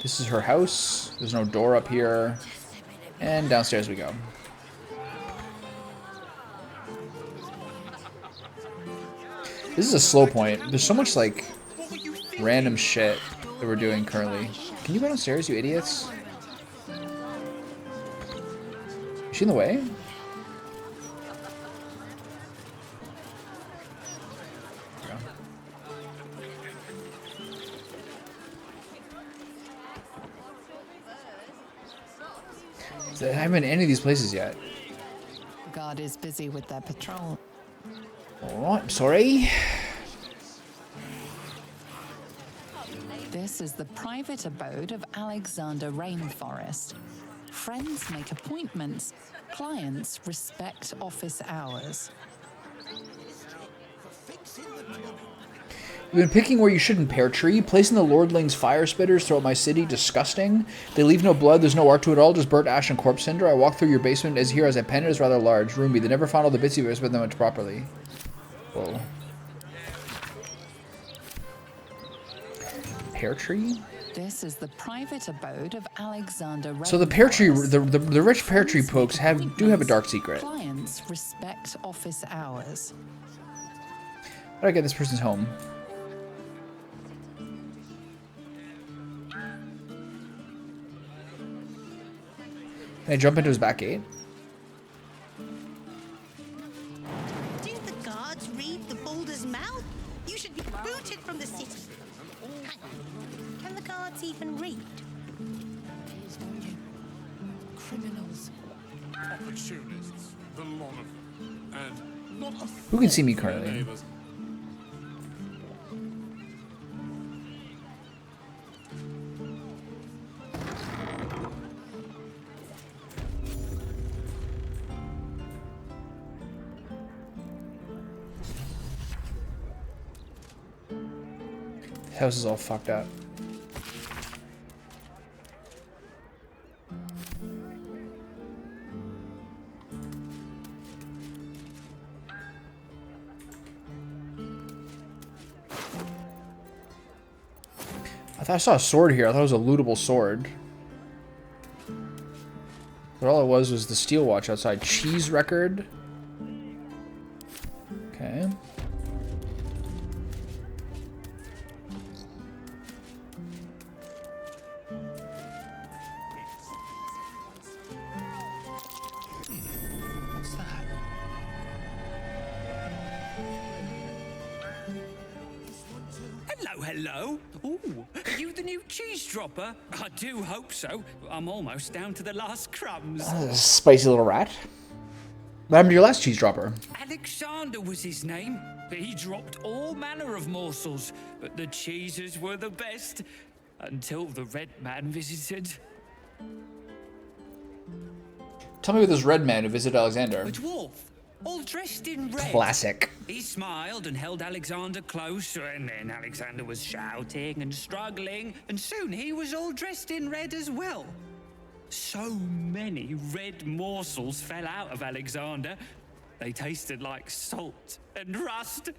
This is her house. There's no door up here. And downstairs we go. This is a slow point. There's so much, like, random shit that we're doing currently. Can you go downstairs, you idiots? Is she in the way? I haven't been in any of these places yet. The guard is busy with their patrol. Alright, I'm sorry. This is the private abode of Alexander Rainforest. Friends make appointments. Clients respect office hours. You've been picking where you shouldn't, Pear Tree. Placing the Lordling's fire spitters throughout my city. Disgusting. They leave no blood. There's no art to it all. Just burnt ash and corpse cinder. I walk through your basement as here as I pen it is rather large. Roomy. They never found all the bits you've spent them much properly. Whoa. Pear Tree? This is the private abode of Alexander Rainforest. So the Pear Tree, the rich Pear Tree folks do have a dark secret. Clients respect office hours. How do I get this person's home? Can I jump into his back gate? Didn't the guards read the Baldur's mouth? You should be booted from the city. Hang on. Can the guards even read? Criminals. Opportunists, the lot of them. And not a Who can see me currently? neighbors. This house is all fucked up. I thought I saw a sword here. I thought it was a lootable sword. But all it was the steel watch outside. Cheese record. Okay. What's that? Hello, hello. Ooh, are you the new cheese dropper? I do hope so. I'm almost down to the last crumbs. Spicy little rat. What happened to your last cheese dropper? Alexander was his name. He dropped all manner of morsels, but the cheeses were the best. Until the Red Man visited. Tell me about this red man who visited Alexander. A dwarf, all dressed in red. Classic. He smiled and held Alexander close, and then Alexander was shouting and struggling, and soon he was all dressed in red as well. So many red morsels fell out of Alexander. They tasted like salt and rust.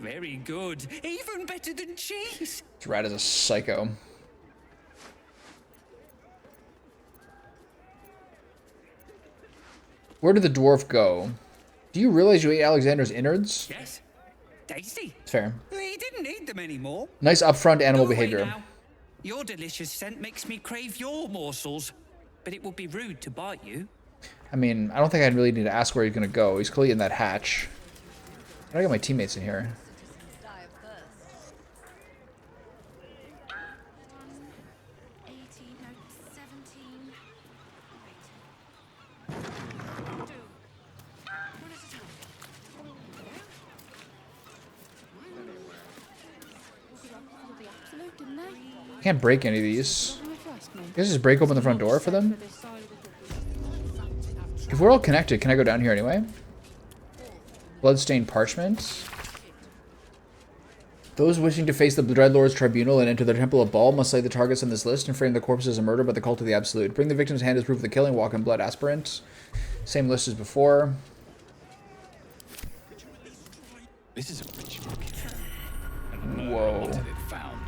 Very good. Even better than cheese. This rat is a psycho. Where did the dwarf go? Do you realize you ate Alexander's innards? Yes. Tasty. Fair. He didn't need them anymore. Nice upfront animal Go away behavior. now. Your delicious scent makes me crave your morsels, but it would be rude to bite you. I mean, I don't think I really need to ask where he's gonna go. He's clearly in that hatch. I gotta get my teammates in here. I can't break any of these. I guess just break open the front door for them. If we're all connected, can I go down here anyway? Bloodstained parchment. Those wishing to face the Dreadlord's tribunal and enter the Temple of Baal must slay the targets on this list and frame the corpses as a murder by the cult of the Absolute. Bring the victim's hand as proof of the killing. Walk in blood aspirant. Same list as before. This is a rich Whoa. What have it found?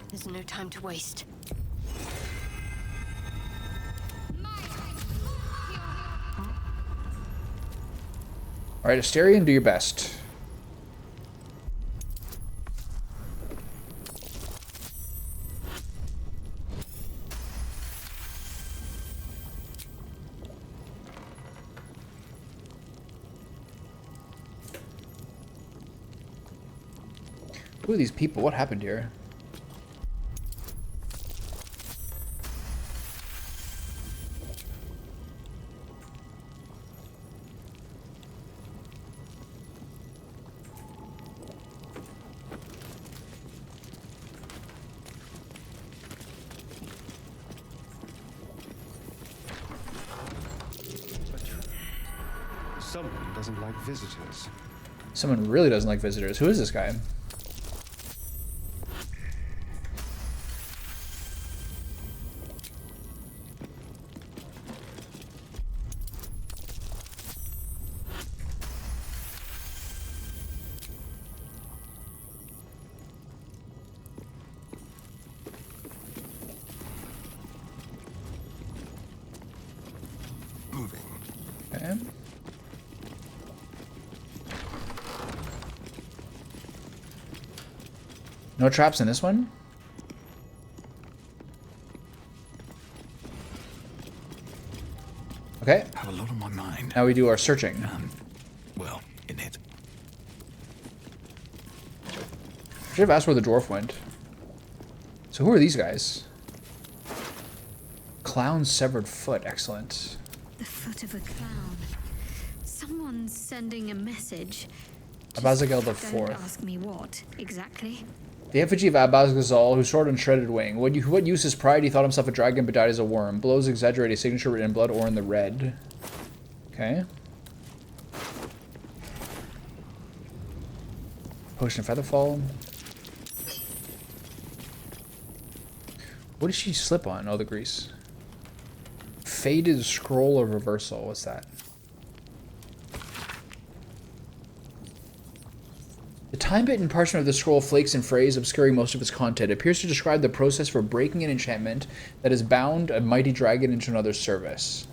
There's no time to waste. Alright, Asterion, do your best. Who are these people? What happened here? Someone doesn't like visitors. Someone really doesn't like visitors. Who is this guy? Moving. Okay. No traps in this one? Okay. Have a lot on my mind. Now we do our searching. Well, in it. Should have asked where the dwarf went. So who are these guys? Clown's severed foot. Excellent. The foot of a clown. Someone's sending a message. Abazagel the Don't Fourth. ask me what exactly. The effigy of Abazgazal, who soared on shredded wing. What use is pride? He thought himself a dragon, but died as a worm. Blows exaggerate a signature written in blood or in the red. Okay. Potion of Featherfall. What did she slip on? Oh, the grease. Faded Scroll of Reversal. What's that? The time-bitten parchment of the scroll flakes and frays, obscuring most of its content. It appears to describe the process for breaking an enchantment that has bound a mighty dragon into another's service.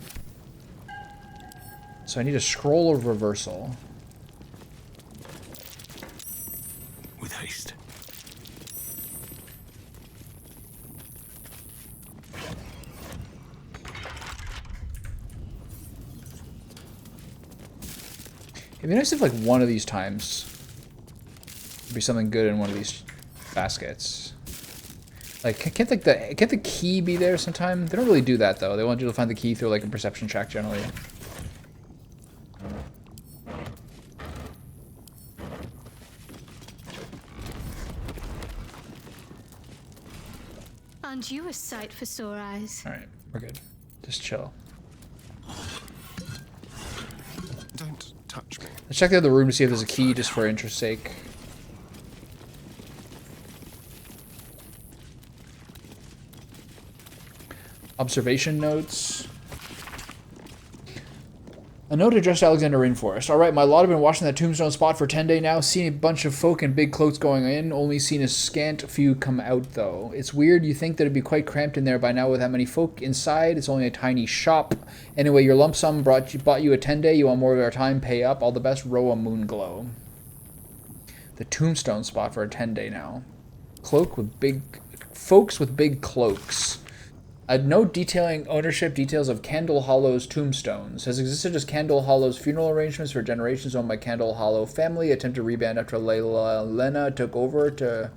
So I need a Scroll of Reversal. With haste. It'd be nice if like one of these times would be something good in one of these baskets. Like can't the key be there sometime? They don't really do that though. They want you to find the key through like a perception check generally. Aren't you a sight for sore eyes? Alright, we're good. Just chill. Don't touch me. Let's check the other room to see if there's a key just for interest's sake. Observation notes. A note addressed to Alexander Rainforest. Alright, my lot have been watching that tombstone spot for 10 days now. Seen a bunch of folk in big cloaks going in. Only seen a scant few come out, though. It's weird. You think that it'd be quite cramped in there by now with that many folk inside. It's only a tiny shop. Anyway, your lump sum bought you a 10-day. You want more of our time? Pay up. All the best. Roa Moonglow. The tombstone spot for a 10-day now. Cloak with big... Folks with big cloaks. A note detailing ownership details of Candle Hollow's tombstones. Has existed as Candle Hollow's funeral arrangements for generations, owned by Candle Hollow family. Attempt to rebrand after Lena took over to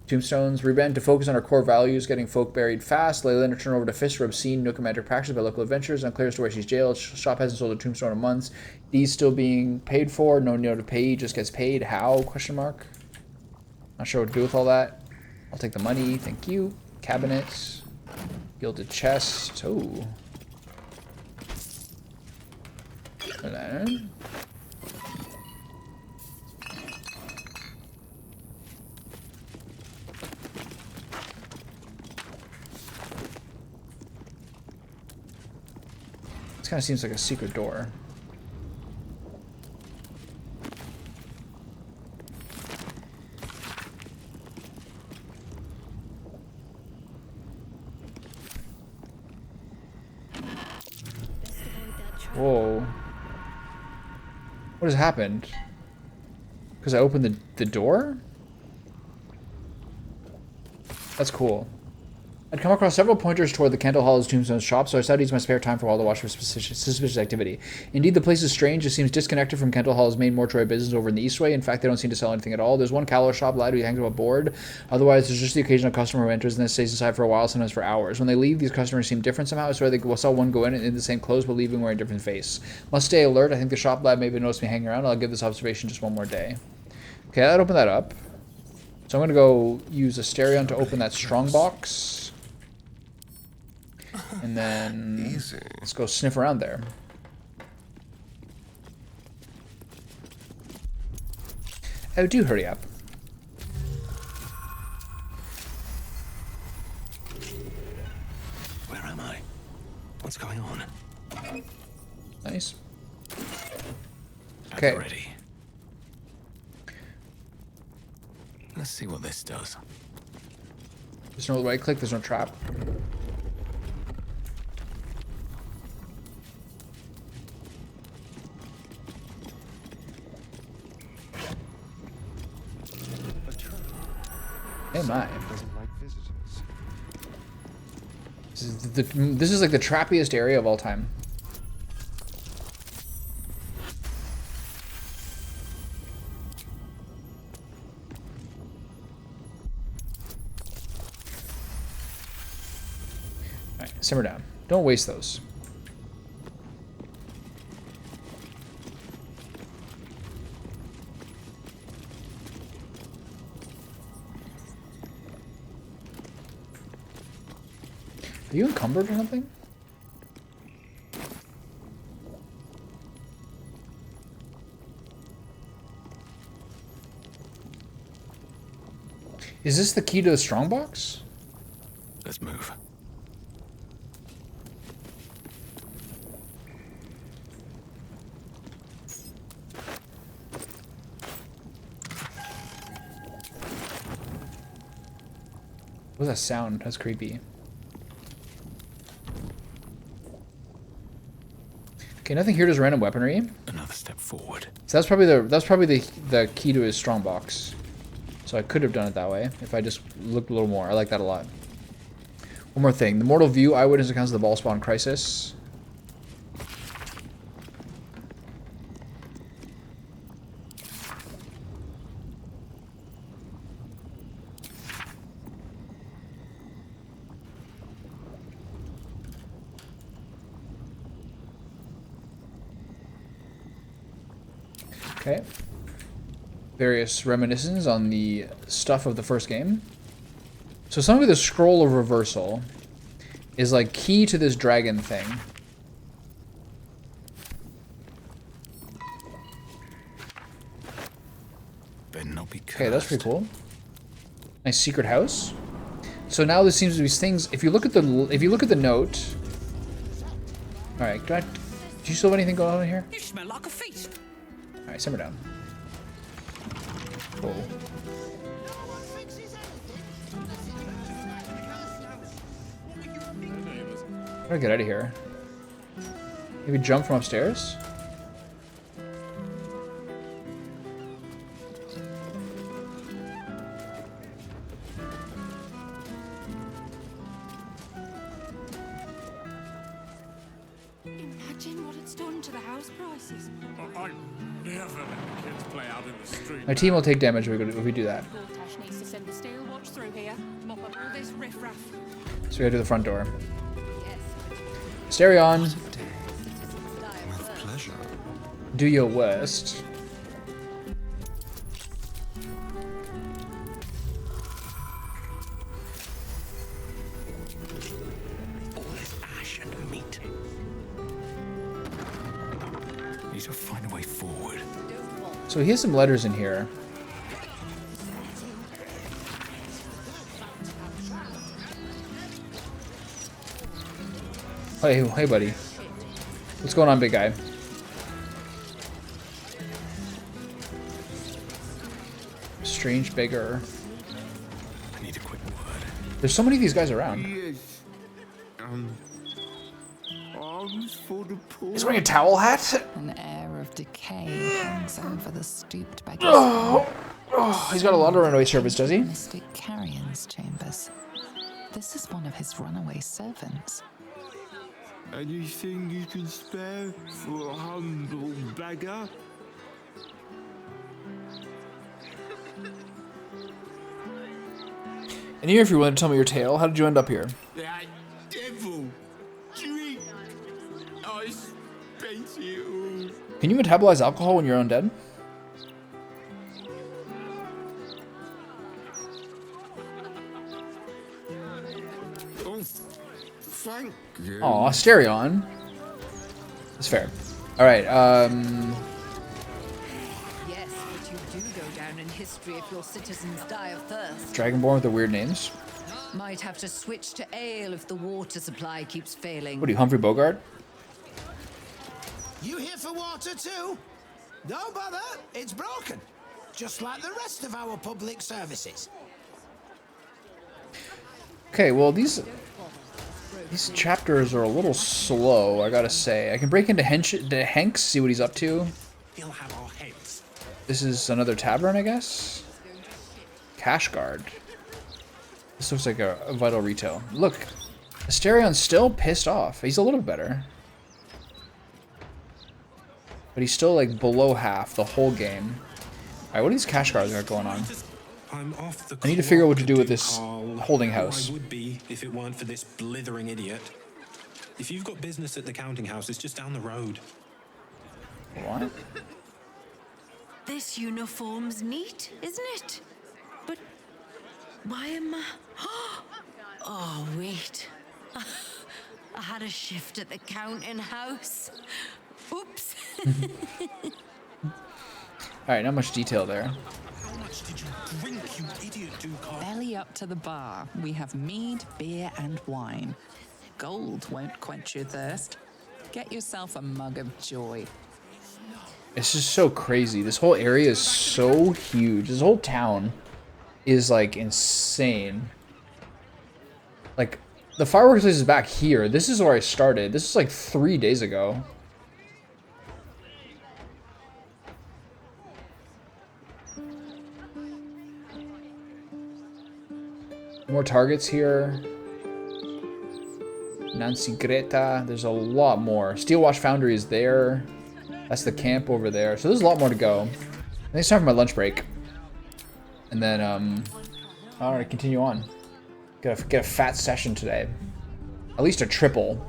tombstones. Rebrand to focus on our core values, getting folk buried fast. Lena turned over to Fist for obscene necromantic practice by local adventurers. Unclear as to where she's jailed. Shop hasn't sold a tombstone in months. These still being paid for. No note to pay. Just gets paid. How? Question mark. Not sure what to do with all that. I'll take the money. Thank you. Cabinets. Gilded chest. Oh. Then. This kind of seems like a secret door. Whoa. What has happened? Because I opened the door? That's cool. I'd come across several pointers toward the Candle Hollow's tombstone shop, so I decided to use my spare time for a while to watch for suspicious activity. Indeed, the place is strange. It seems disconnected from Candle Hollow's main mortuary business over in the Eastway. In fact, they don't seem to sell anything at all. There's one callow shop lad who hangs up a board. Otherwise, there's just the occasional customer who enters and then stays inside for a while, sometimes for hours. When they leave, these customers seem different somehow. I swear they saw one go in the same clothes, but leaving wearing a different face. Must stay alert. I think the shop lad maybe noticed me hanging around. I'll give this observation just one more day. Okay, I'd open that up. So I'm going to go use Asterion to open that strongbox. And then let's go sniff around there. Oh, do hurry up. Where am I? What's going on? Nice. Okay. Ready. Let's see what this does. There's no right click, there's no trap. Hey my. This is like the trappiest area of all time. Alright, simmer down. Don't waste those. Are you encumbered or something? Is this the key to the strongbox? Let's move. What's that sound? That's creepy. Okay, nothing here. Does random weaponry. Another step forward. So that's probably the key to his strongbox. So I could have done it that way if I just looked a little more. I like that a lot. One more thing. The mortal view eyewitness accounts of the ball spawn crisis. Okay. Various reminiscences on the stuff of the first game. So something with the scroll of reversal is like key to this dragon thing. Okay, that's pretty cool. Nice secret house. So now there seems to be things. If you look at the note. All right, do you still have anything going on in here? You smell like a feast. All right, simmer down. Cool. How do I get out of here? Maybe jump from upstairs? Imagine what it's done to the house prices. I never let the kids play out in the street. My team will take damage if we do that. Gortash needs to send the steel watch through here. Mop up all this riffraff. So we gotta do the front door. Stereon. With pleasure. Do your worst. All this ash and meat. Need to find a way forward. So he has some letters in here. Hey, buddy. What's going on, big guy? Strange beggar. I need a quick word. There's so many of these guys around. Yes. Arms for the poor. He's wearing a towel hat. An air of decay hangs over the stooped beggar's Oh, he's got a lot of runaway servants, does he? mystic carrion's chambers. This is one of his runaway servants. Anything you can spare for a humble beggar? And here, if you're willing to tell me your tale, how did you end up here? That devil drink. I spent it all. Can you metabolize alcohol when you're undead? Oh, thank you. Aw, Stereon. That's fair. Alright, Yes, but you do go down down in history if your citizens die of thirst. Dragonborn with the weird names. Might have to switch to ale if the water supply keeps failing. What are you, Humphrey Bogart? You here for water too? Don't bother, it's broken. Just like the rest of our public services. Okay, well these chapters are a little slow, I gotta say. I can break into Hanks, see what he's up to. He'll have our heads. This is another tavern, I guess. Cash guard. This looks like a vital retail. Look, Asterion's still pissed off. He's a little better. But he's still like below half the whole game. Alright, what are these cash guards got going on? I'm off the I need to figure out what to do with clock, this Carl. holding house. I would be if it weren't for this blithering idiot. If you've got business at the counting house, it's just down the road. What? This uniform's neat, isn't it? But why am I... Oh, wait. I had a shift at the counting house. Oops. Alright, not much detail there. How much did you drink, you idiot, Duke? Belly up to the bar. We have mead, beer, and wine. Gold won't quench your thirst. Get yourself a mug of joy. It's just so crazy. This whole area is so huge. This whole town is like insane. Like, the fireworks place is back here. This is where I started. This is like 3 days ago. More targets here. Nancy Greta. There's a lot more. Steelwatch Foundry is there. That's the camp over there. So there's a lot more to go. I think it's time for my lunch break. And then, alright, continue on. Get a fat session today. At least a triple.